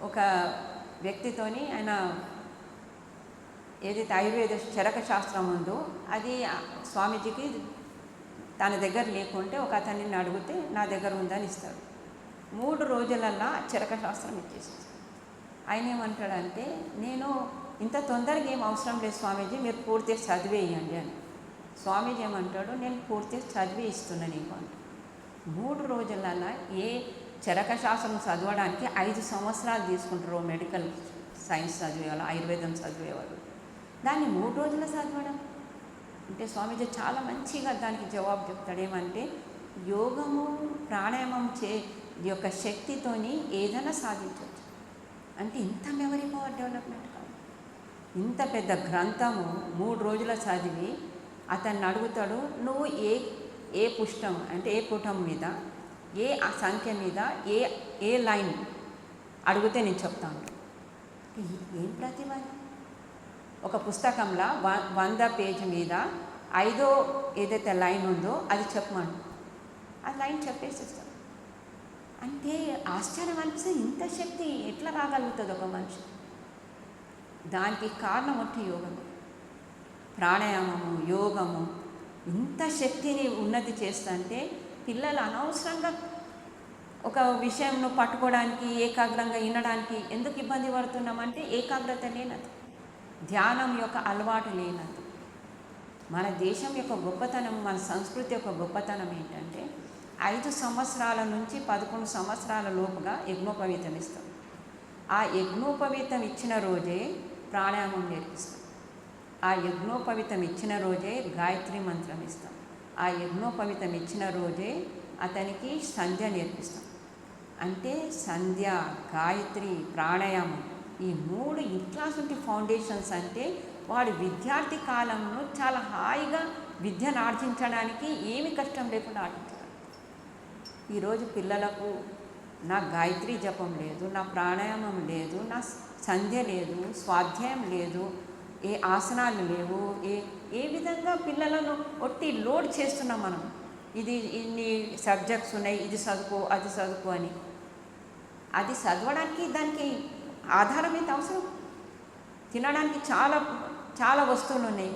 [SPEAKER 1] ఒక వ్యక్తితోని, ఆయన ఏదైతే ఆయుర్వేద చరక శాస్త్రం ఉందో అది స్వామీజీకి తన దగ్గర లేకుంటే ఒక అతన్ని అడిగితే నా దగ్గర ఉందని ఇస్తాడు. 3 రోజులల్లా చరక శాస్త్రం ఇచ్చేసేది. ఆయన ఏమంటాడంటే, నేను ఇంత తొందరగా ఏం అవసరం లేదు స్వామీజీ, మీరు పూర్తిగా చదివేయండి అని. స్వామీజీ ఏమంటాడు, నేను పూర్తిగా చదివి ఇస్తున్నా నీకు అంటే. 3 రోజులల్లా ఏ చరక శాస్త్రం చదవడానికి 5 సంవత్సరాలు తీసుకుంటారు మెడికల్ సైన్స్ చదివేవాళ్ళు, ఆయుర్వేదం చదివేవాళ్ళు. దాన్ని 3 రోజులు చదవడం అంటే స్వామీజీ చాలా మంచిగా దానికి జవాబు చెప్తాడు. ఏమంటే యోగము ప్రాణాయామం యొక్క శక్తితోని ఏదైనా సాధించవచ్చు. అంటే ఇంత మెమరీ పవర్ డెవలప్మెంట్ కాదు. ఇంత పెద్ద గ్రంథము 3 రోజుల చదివి అతన్ని అడుగుతాడు, నువ్వు ఏ పుష్టం అంటే ఏ పుటం మీద ఏ సంఖ్య మీద ఏ లైన్ అడిగితే నేను చెప్తాను. ఏం ప్రతిభ! ఒక పుస్తకంలో 100 పేజీ మీద 5వ ఏదైతే లైన్ ఉందో అది చెప్పమను, ఆ లైన్ చెప్పేసేస్తాడు. అంటే ఆశ్చర్యం అనిపిస్తుంది, ఇంత శక్తి ఎట్లా రాగలుగుతుంది ఒక మనిషి? దానికి కారణం ఒట్టి యోగము, ప్రాణాయామము, యోగము. ఇంత శక్తిని ఉన్నతి చేస్తుంటే పిల్లలు అనవసరంగా ఒక విషయంను పట్టుకోవడానికి, ఏకాగ్రంగా వినడానికి ఎందుకు ఇబ్బంది పడుతున్నామంటే ఏకాగ్రత లేనది, ధ్యానం యొక్క అలవాటు లేనది. మన దేశం యొక్క గొప్పతనం, మన సంస్కృతి యొక్క గొప్పతనం ఏంటంటే 5 సంవత్సరాల నుంచి 11 సంవత్సరాల లోపుగా యజ్ఞోపవీతం ఇస్తాం. ఆ యజ్ఞోపవీతం ఇచ్చిన రోజే ప్రాణాయామం నేర్పిస్తాం. ఆ యజ్ఞోపవీతం ఇచ్చిన రోజే గాయత్రి మంత్రం ఇస్తాం. ఆ యజ్ఞోపవీతం ఇచ్చిన రోజే అతనికి సంధ్య నేర్పిస్తాం. అంటే సంధ్య, గాయత్రి, ప్రాణాయామం ఈ 3 ఇట్లాంటి ఫౌండేషన్స్ అంటే వాడు విద్యార్థి కాలంలో చాలా హాయిగా విద్యను ఆర్జించడానికి ఏమి కష్టం లేకుండా ఆర్జించగలరు. ఈరోజు పిల్లలకు నా గాయత్రి జపం లేదు, నా ప్రాణాయామం లేదు, నా సంధ్య లేదు, స్వాధ్యాయం లేదు, ఏ ఆసనాలు లేవు, ఏ విధంగా పిల్లలను ఒట్టి లోడ్ చేస్తున్నాం మనం. ఇది ఇన్ని సబ్జెక్ట్స్ ఉన్నాయి, ఇది చదువుకో, అది చదువుకో అని. అది చదవడానికి దానికి ఆధారం ఎంత అవసరం? తినడానికి చాలా చాలా వస్తువులు ఉన్నాయి.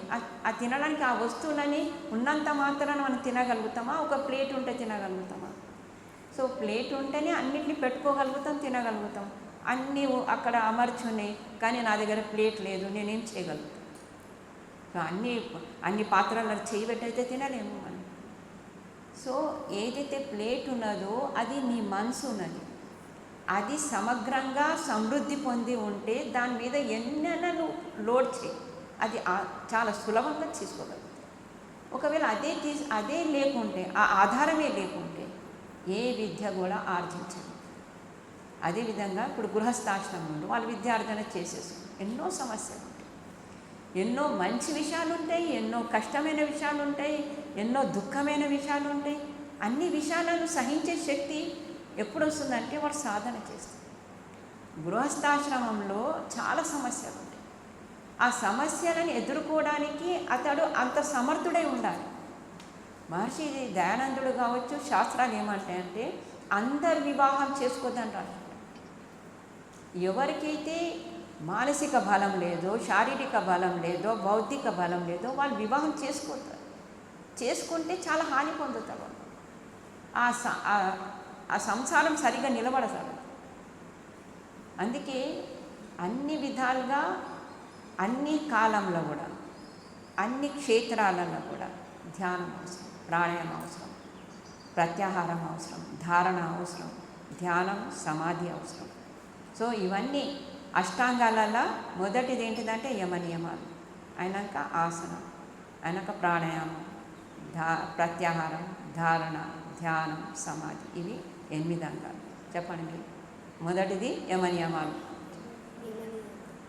[SPEAKER 1] ఆ తినడానికి ఆ వస్తువులని ఉన్నంత మాత్రాన మనం తినగలుగుతామా? ఒక ప్లేట్ ఉంటే తినగలుగుతామా? సో ప్లేట్ ఉంటేనే అన్నిటిని పెట్టుకోగలుగుతాం, తినగలుగుతాం. అన్నీ అక్కడ అమర్చి ఉన్నాయి, కానీ నా దగ్గర ప్లేట్ లేదు, నేనేం చేయగలుగుతాను? సో అన్ని పాత్రలను చేయబెట్టయితే తినలేము మనం. సో ఏదైతే ప్లేట్ ఉన్నదో అది నీ మనసు ఉన్నది. అది సమగ్రంగా సమృద్ధి పొంది ఉంటే దాని మీద ఎన్నైనా నువ్వు లోడ్ చేయి, అది చాలా సులభంగా తీసుకోగలుగుతావు. ఒకవేళ అదే లేకుంటే, ఆ ఆధారమే లేకుంటే ఏ విద్య కూడా ఆర్జించదు. అదేవిధంగా ఇప్పుడు గృహస్థాశ్రమంలో వాళ్ళు విద్యార్జన చేసేస్తారు. ఎన్నో సమస్యలు ఉంటాయి, ఎన్నో మంచి విషయాలు ఉంటాయి, ఎన్నో కష్టమైన విషయాలు ఉంటాయి, ఎన్నో దుఃఖమైన విషయాలు ఉంటాయి. అన్ని విషయాలను సహించే శక్తి ఎప్పుడు వస్తుందంటే వాడు సాధన చేస్తాడు. గృహస్థాశ్రమంలో చాలా సమస్యలు ఉంటాయి. ఆ సమస్యలను ఎదుర్కోవడానికి అతడు అంత సమర్థుడై ఉండాలి. మహర్షి దయానందుడు కావచ్చు, శాస్త్రాలు ఏమంటాయంటే అందరు వివాహం చేసుకోద్దంటారు. ఎవరికైతే మానసిక బలం లేదో, శారీరక బలం లేదో, భౌతిక బలం లేదో వాళ్ళు వివాహం చేసుకోతారు. చేసుకుంటే చాలా హాని పొందుతారు. ఆ సంసారం సరిగా నిలబడతాడు. అందుకే అన్ని విధాలుగా అన్ని కాలంలో కూడా అన్ని క్షేత్రాలలో కూడా ధ్యానం అవసరం, ప్రాణాయామం అవసరం, ప్రత్యాహారం అవసరం, ధారణ అవసరం, ధ్యానం, సమాధి అవసరం. సో ఇవన్నీ అష్టాంగాలలో మొదటిది ఏంటిదంటే యమనియమాలు, అయినాక ఆసనం, అయినాక ప్రాణాయామం, ప్రత్యాహారం, ధారణ, ధ్యానం, సమాధి. ఇవి 8 అంగాలు. చెప్పండి మీరు. మొదటిది యమనియమాలు,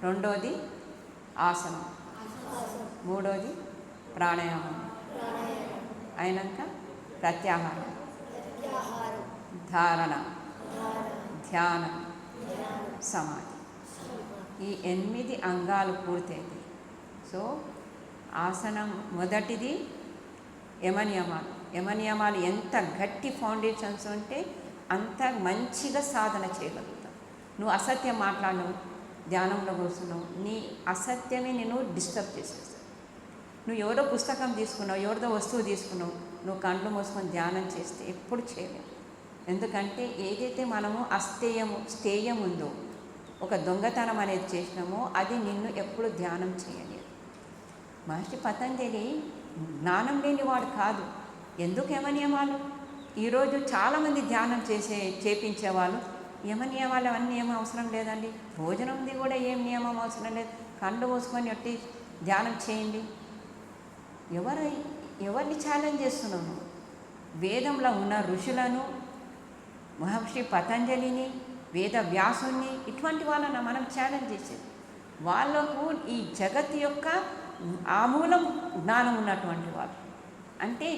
[SPEAKER 1] రెండోది ఆసనం, మూడోది ప్రాణాయామం, అయినాక ప్రత్యాహారం, ధారణ, ధ్యానం, సమాధి. ఈ 8 అంగాలు పూర్తయితాయి. సో ఆసనం మొదటిది యమనియమాలు. యమనియమాలు ఎంత గట్టి ఫౌండేషన్స్ ఉంటే అంత మంచిగా సాధన చేయగలుగుతావు. నువ్వు అసత్యం మాట్లాడవు, ధ్యానంలో కూర్చున్నావు, నీ అసత్యమే నేను డిస్టర్బ్ చేసేస్తావు. నువ్వు ఎవరో పుస్తకం తీసుకున్నావు, ఎవరిదో వస్తువు తీసుకున్నావు, నువ్వు కండ్లు మూసుకొని ధ్యానం చేస్తే ఎప్పుడు చేయలేవు. ఎందుకంటే ఏదైతే మనము స్థేయం ఉందో, ఒక దొంగతనం అనేది చేసినామో అది నిన్ను ఎప్పుడు ధ్యానం చేయలేదు. మహర్షి పతంజలి జ్ఞానం లేనివాడు కాదు. ఎందుకు యమనియమాలు? ఈరోజు చాలామంది ధ్యానం చేపించేవాళ్ళు యమనియమాలు అవన్నీ ఏమీ అవసరం లేదండి. భోజనంది కూడా ఏం నియమం అవసరం లేదు. కళ్ళు మూసుకొని ఒట్టి ధ్యానం చేయండి. ఎవరిని ఛాలెంజ్ చేస్తున్నాము? వేదంలో ఉన్న ఋషులను, మహర్షి పతంజలిని, వేద వ్యాసుని, ఇటువంటి వాళ్ళని మనం ఛాలెంజ్ చేసేది. వాళ్ళకు ఈ జగత్ యొక్క ఆమూలం జ్ఞానం ఉన్నటువంటి వాళ్ళు, అంటే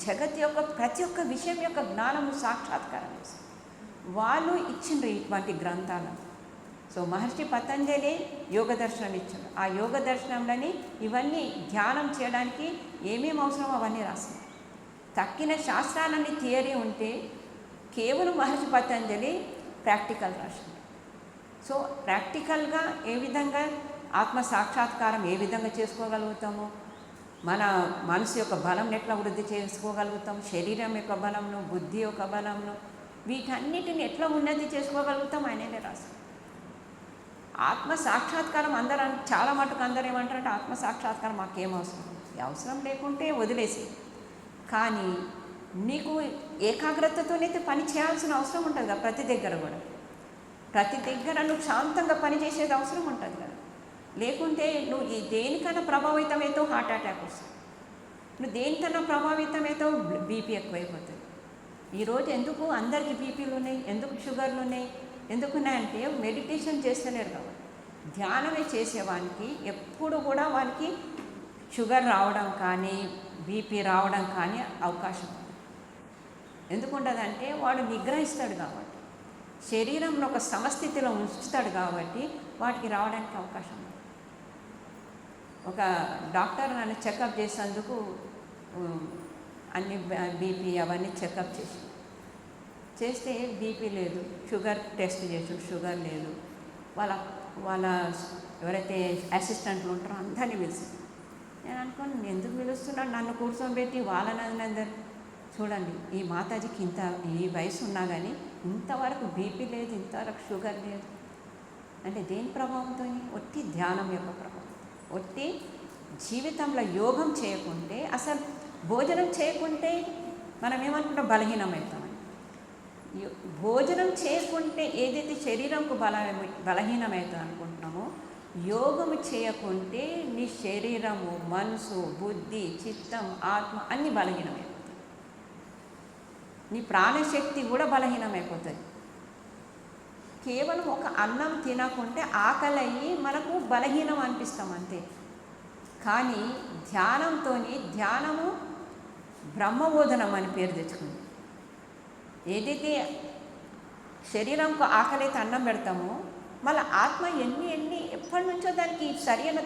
[SPEAKER 1] జగత్ యొక్క ప్రతి ఒక్క విషయం యొక్క జ్ఞానము సాక్షాత్కారం చేస్తారు. వాళ్ళు ఇచ్చిండ్రు ఇటువంటి గ్రంథాలను. సో మహర్షి పతంజలి యోగ దర్శనం ఇచ్చాడు. ఆ యోగ దర్శనంలోని ఇవన్నీ ధ్యానం చేయడానికి ఏమేమి అవసరమో అవన్నీ రాసింది. తక్కిన శాస్త్రాలన్నీ థియరీ ఉంటే కేవలం మహర్షి పతంజలి ప్రాక్టికల్ రాసింది. సో ప్రాక్టికల్గా ఏ విధంగా ఆత్మ సాక్షాత్కారం ఏ విధంగా చేసుకోగలుగుతామో, మన మనసు యొక్క బలం ఎట్లా వృద్ధి చేసుకోగలుగుతాం, శరీరం యొక్క బలంను, బుద్ధి యొక్క బలంను, వీటన్నిటిని ఎట్లా ఉన్నతి చేసుకోగలుగుతాం ఆయననే రాశారు. ఆత్మ సాక్షాత్కారం చాలా మటుకు అందరూ ఏమంటారంటే ఆత్మ సాక్షాత్కారం మాకేం అవసరం, అవసరం లేకుంటే వదిలేసి, కానీ నీకు ఏకాగ్రతతోనైతే పని చేయాల్సిన అవసరం ఉంటుంది కదా. ప్రతి దగ్గర నువ్వు శాంతంగా పని చేసేది అవసరం ఉంటుంది కదా. లేకుంటే నువ్వు ఈ దేనికన్నా ప్రభావితమైతే హార్ట్ అటాక్ వస్తుంది, నువ్వు దేనికన్నా ప్రభావితమైతే బీపీ ఎక్కువైపోతుంది. ఈరోజు ఎందుకు అందరికీ బీపీలు ఉన్నాయి, ఎందుకు షుగర్లు ఉన్నాయి, ఎందుకున్నాయంటే మెడిటేషన్ చేస్తలేరు కాబట్టి. ధ్యానమే చేసేవానికి ఎప్పుడు కూడా వానికి షుగర్ రావడం కానీ బీపీ రావడం కానీ అవకాశం ఉంది. ఎందుకుంటుందంటే వాడు నిగ్రహిస్తాడు కాబట్టి, శరీరంలో ఒక సమస్థితిలో ఉంచుతాడు కాబట్టి వాటికి రావడానికి అవకాశం ఉంది. ఒక డాక్టర్ నన్ను చెకప్ చేసేందుకు అన్ని బీపీ అవన్నీ చెకప్ చేస్తే బీపీ లేదు, షుగర్ టెస్ట్ చేసాడు, షుగర్ లేదు. వాళ్ళ ఎవరైతే అసిస్టెంట్లు ఉంటారో అందరినీ పిలిచి, నేను అనుకోను ఎందుకు పిలుస్తున్నాడు, నన్ను కూర్చోబెట్టి వాళ్ళని చూడండి, ఈ మాతాజీకి ఇంత ఈ వయసు ఉన్నా కానీ ఇంతవరకు బీపీ లేదు, ఇంతవరకు షుగర్ లేదు అంటే దేని ప్రభావంతో? ఒట్టి ధ్యానం యొక్క ప్రభావం. ఒట్టి జీవితంలో యోగం చేయకుంటే, అసలు భోజనం చేయకుంటే మనం ఏమనుకుంటాం, బలహీనమవుతామని. భోజనం చేయకుంటే ఏదైతే శరీరంకు బలహీనమవుతుంది అనుకుంటున్నామో, యోగము చేయకుంటే నీ శరీరము, మనసు, బుద్ధి, చిత్తం, ఆత్మ అన్నీ బలహీనమైపోతాయి. నీ ప్రాణశక్తి కూడా బలహీనమైపోతుంది. కేవలం ఒక అన్నం తినకుంటే ఆకలి అయ్యి మనకు బలహీనం అనిపిస్తాం అంతే. కానీ ధ్యానము బ్రహ్మబోధనం అని పేరు తెచ్చుకుంది. ఏదైతే శరీరంకు ఆకలి అయితే అన్నం పెడతామో, మళ్ళీ ఆత్మ ఎప్పటి నుంచో దానికి సరైన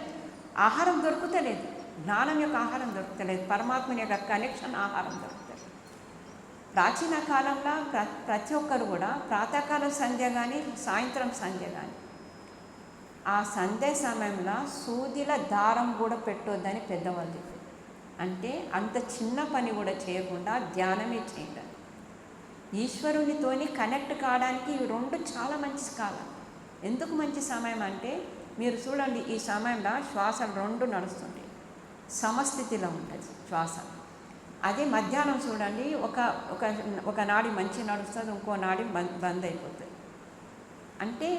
[SPEAKER 1] ఆహారం దొరుకుతలేదు, జ్ఞానం యొక్క ఆహారం దొరుకుతలేదు, పరమాత్మ యొక్క కనెక్షన్ ఆహారం దొరుకుతలేదు. ప్రాచీన కాలంలో ప్రతి ఒక్కరు కూడా ప్రాతకాల సంధ్య కానీ సాయంత్రం సంధ్య కానీ ఆ సంధ్య సమయంలో సూదిల దారం కూడా పెట్టొద్దని పెద్దవాళ్ళు చెప్పారు. అంటే అంత చిన్న పని కూడా చేయకుండా ధ్యానమే చేయండి. ఈశ్వరునితోని కనెక్ట్ కావడానికి ఈ రెండు చాలా మంచి కాలం. ఎందుకు మంచి సమయం అంటే, మీరు చూడండి, ఈ సమయంలో శ్వాసలు రెండు నడుస్తుంటాయి, సమస్థితిలో ఉంటుంది శ్వాస. అదే మధ్యాహ్నం చూడండి, ఒక నాడి మంచి నడుస్తుంది, ఇంకో నాడి బంద్ అయిపోతుంది, అంటే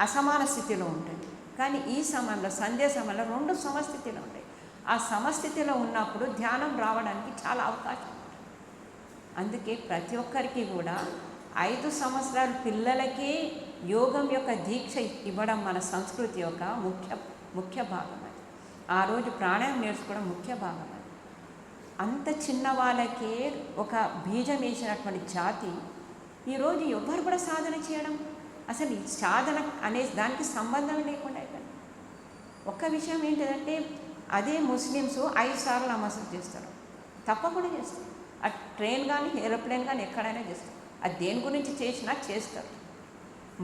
[SPEAKER 1] అసమాన స్థితిలో ఉంటుంది. కానీ ఈ సమయంలో సంధ్య సమయంలో రెండు సమస్థితిలో ఉంటాయి. ఆ సమస్థితిలో ఉన్నప్పుడు ధ్యానం రావడానికి చాలా అవకాశం ఉంటుంది. అందుకే ప్రతి ఒక్కరికి కూడా 5 సంవత్సరాల పిల్లలకే యోగం యొక్క దీక్ష ఇవ్వడం మన సంస్కృతి యొక్క ముఖ్య భాగం. అది ఆ రోజు ప్రాణాయామం నేర్చుకోవడం ముఖ్య భాగం. అది అంత చిన్న వాళ్ళకే ఒక బీజం వేసినటువంటి జాతి ఈరోజు ఎవరు కూడా సాధన చేయడం, అసలు ఈ సాధన అనే దానికి సంబంధం లేకుండా అయిపోయింది. ఒక్క విషయం ఏంటిదంటే, అదే ముస్లిమ్స్ 5 సార్లు నమాజులు చేస్తారు, తప్పకుండా చేస్తారు. ఆ ట్రైన్ కానీ ఏరోప్లేన్ కానీ ఎక్కడైనా చేస్తారు, అది దేని గురించి చేసినా చేస్తారు.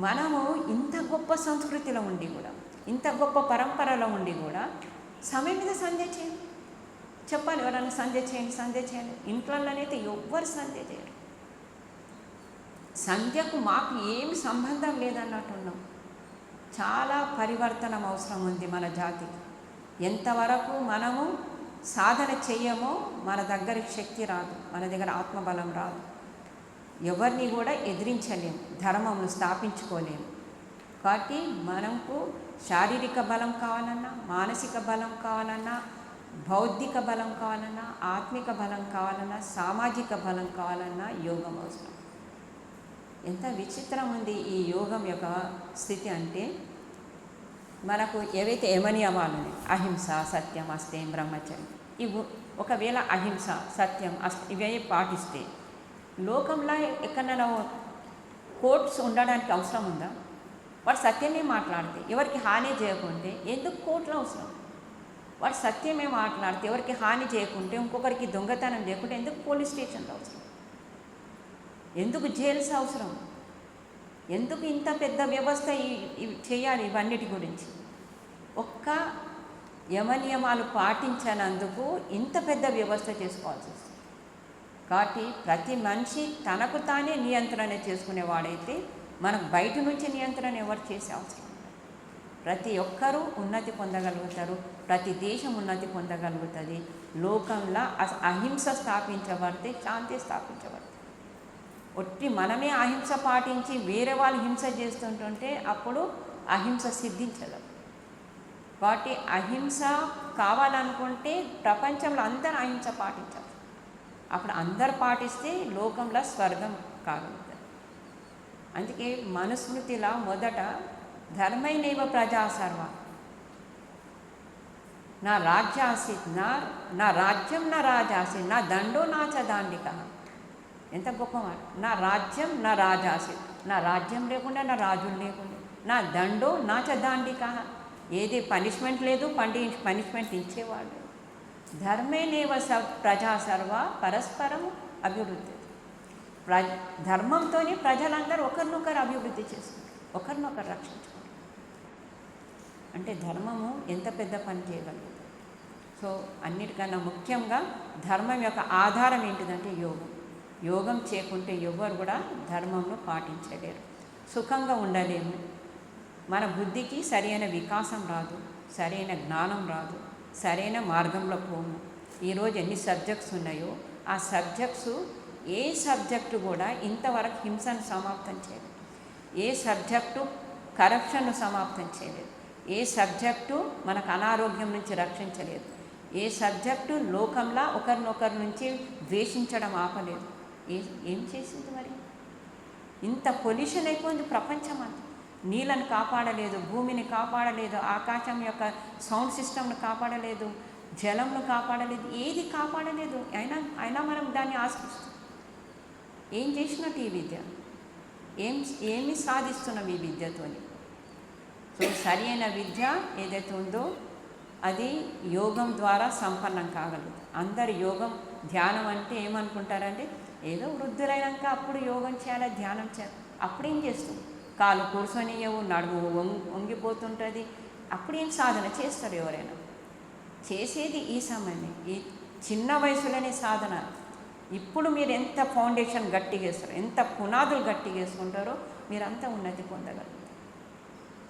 [SPEAKER 1] మనము ఇంత గొప్ప సంస్కృతిలో ఉండి కూడా, ఇంత గొప్ప పరంపరలో ఉండి కూడా సమయం మీద సంధ్య చేయండి చెప్పాలి. ఎవరైనా సంధ్య చేయండి. ఇంట్లోనైతే ఎవ్వరు సంధ్య చేయరు. సంధ్యకు మాకు ఏమి సంబంధం లేదన్నట్టు ఉన్నాం. చాలా పరివర్తనం అవసరం ఉంది మన జాతికి. ఎంతవరకు మనము సాధన చెయ్యమో మన దగ్గరికి శక్తి రాదు, మన దగ్గర ఆత్మబలం రాదు, ఎవరిని కూడా ఎదిరించలేము, ధర్మంను స్థాపించుకోలేము. కాబట్టి మనకు శారీరక బలం కావాలన్నా, మానసిక బలం కావాలన్నా, బౌద్ధిక బలం కావాలన్నా, ఆత్మిక బలం కావాలన్నా, సామాజిక బలం కావాలన్నా యోగం అవసరం. ఎంత విచిత్రం ఉంది ఈ యోగం యొక్క స్థితి అంటే, మనకు ఏవైతే యమనియమాలని అహింస, సత్యం, అస్తేయం, బ్రహ్మచర్యం, ఇవి ఒకవేళ అహింస, సత్యం, ఇవే పాటిస్తే లోకంలో ఎక్కడైనా కోర్ట్స్ ఉండడానికి అవసరం ఉందా? వాడు సత్యమే మాట్లాడితే ఎవరికి హాని చేయకుంటే ఎందుకు కోర్టులో అవసరం? వాడు సత్యమే మాట్లాడితే ఎవరికి హాని చేయకుంటే, ఇంకొకరికి దొంగతనం చేయకుంటే ఎందుకు పోలీస్ స్టేషన్లో అవసరం? ఎందుకు జైల్స్ అవసరం? ఎందుకు ఇంత పెద్ద వ్యవస్థ చేయాలి? ఇవన్నిటి గురించి ఒక్క యమనియమాలు పాటించనందుకు ఇంత పెద్ద వ్యవస్థ చేసుకోవాల్సి వస్తుంది. కాబట్టి ప్రతి మనిషి తనకు తానే నియంత్రణ చేసుకునేవాడైతే మనకు బయట నుంచి నియంత్రణ ఎవరు చేసే అవసరం లేదు. ప్రతి ఒక్కరూ ఉన్నతి పొందగలుగుతారు, ప్రతి దేశం ఉన్నతి పొందగలుగుతుంది. లోకంలో అహింస స్థాపించబడితే శాంతి స్థాపించబడుతుంది. ఒట్టి మనమే అహింస పాటించి వేరే వాళ్ళు హింస చేస్తుంటుంటే అప్పుడు అహింస సిద్ధించదు. కాబట్టి అహింస కావాలనుకుంటే ప్రపంచంలో అందరూ అహింస పాటించాలి. అప్పుడు అందరు పాటిస్తే లోకంలో స్వర్గం కాగలుగుతుంది. అందుకే మనుస్మృతిలో మొదట ధర్మైనేవ ప్రజా సర్వ, నా రాజ్యాసి నా రాజ్యం నా రాజాసి నా దండో నా చ దాండిక. ఎంత గొప్ప మాట! నా రాజ్యం నా రాజాసి, నా రాజ్యం లేకుండా నా రాజులు లేకుండా, నా దండో నా చ దాండిక, ఏది పనిష్మెంట్ లేదు, పనిష్మెంట్ ఇచ్చేవాళ్ళు. ధర్మేనేవ ప్రజా సర్వ పరస్పరం అభివృద్ధి. ధర్మంతోనే ప్రజలందరూ ఒకరినొకరు అభివృద్ధి చేసుకుంటారు, ఒకరినొకరు రక్షించుకుంటారు. అంటే ధర్మము ఎంత పెద్ద పని చేయగలుగుతుంది. సో అన్నిటికన్నా ముఖ్యంగా ధర్మం యొక్క ఆధారం ఏంటిదంటే యోగం. యోగం చేయకుంటే ఎవ్వరు కూడా ధర్మంను పాటించలేరు, సుఖంగా ఉండలేము. మన బుద్ధికి సరైన వికాసం రాదు, సరైన జ్ఞానం రాదు, సరైన మార్గంలో పోము. ఈరోజు ఎన్ని సబ్జెక్ట్స్ ఉన్నాయో ఆ సబ్జెక్ట్స్ ఏ సబ్జెక్టు కూడా ఇంతవరకు హింసను సమాప్తం చేయలేదు, ఏ సబ్జెక్టు కరప్షన్ను సమాప్తం చేయలేదు, ఏ సబ్జెక్టు మనకు అనారోగ్యం నుంచి రక్షించలేదు, ఏ సబ్జెక్టు లోకంలో ఒకరినొకరి నుంచి ద్వేషించడం ఆపలేదు. ఏం చేసింది మరి? ఇంత పొల్యూషన్ అయిపోయింది ప్రపంచం అంతా. నీళ్ళను కాపాడలేదు, భూమిని కాపాడలేదు, ఆకాశం యొక్క సౌండ్ సిస్టమ్ను కాపాడలేదు, జలంను కాపాడలేదు, ఏది కాపాడలేదు. అయినా మనం దాన్ని ఆశ్రయిస్తాం. ఏం చేసినట్టు ఈ విద్య? ఏమి సాధిస్తున్నాం ఈ విద్యతోని? సో సరైన విద్య ఏదైతే ఉందో అది యోగం ద్వారా సంపన్నం కాగలదు. అందరు యోగం ధ్యానం అంటే ఏమనుకుంటారంటే ఏదో వృద్ధులైనాక అప్పుడు యోగం చేయాలి, ధ్యానం చేయాలి. అప్పుడేం చేస్తుంది? కాలు కూర్చొనియవు, నడుము వంగిపోతుంటుంది. అప్పుడేం సాధన చేస్తారు? ఎవరైనా చేసేది ఈ సమయాన్ని, ఈ చిన్న వయసులోనే సాధన. ఇప్పుడు మీరు ఎంత ఫౌండేషన్ గట్టిగా వేస్తారో, ఎంత పునాదులు గట్టిగా వేసుకుంటారో మీరంతా ఉన్నతి పొందగలుగుతారు.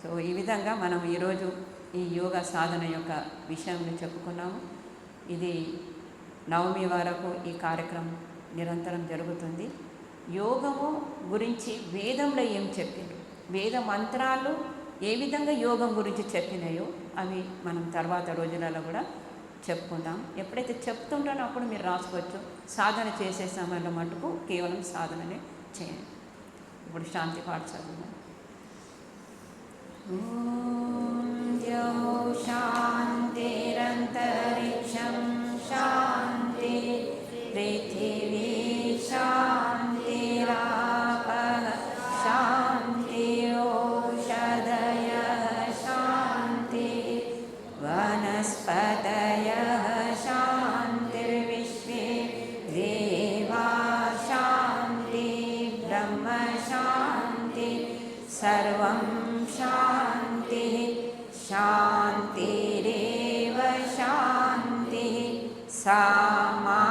[SPEAKER 1] సో ఈ విధంగా మనం ఈరోజు ఈ యోగా సాధన యొక్క విషయాన్ని చెప్పుకున్నాము. ఇది నవమి వరకు ఈ కార్యక్రమం నిరంతరం జరుగుతుంది. యోగము గురించి వేదంలో ఏం చెప్పిండ్రు, వేద మంత్రాలు ఏ విధంగా యోగం గురించి చెప్పినాయో అవి మనం తర్వాత రోజులలో కూడా చెప్పుకుందాం. ఎప్పుడైతే చెప్తుంటానో అప్పుడు మీరు రాసుకోవచ్చు. సాధన చేసే సమయంలో మటుకు కేవలం సాధననే చేయండి. ఇప్పుడు శాంతి పాఠ చదువుదాం. శాంతిరంతరిక్షం శాంతి పృథివీ శాంతిరాపః శాంతిరోషధయః శాంతి వనస్పతయః శాంతిర్విశ్వే దేవా శాంతి బ్రహ్మ శాంతి సర్వం శాంతి శాంతిరేవ శాంతి సా మా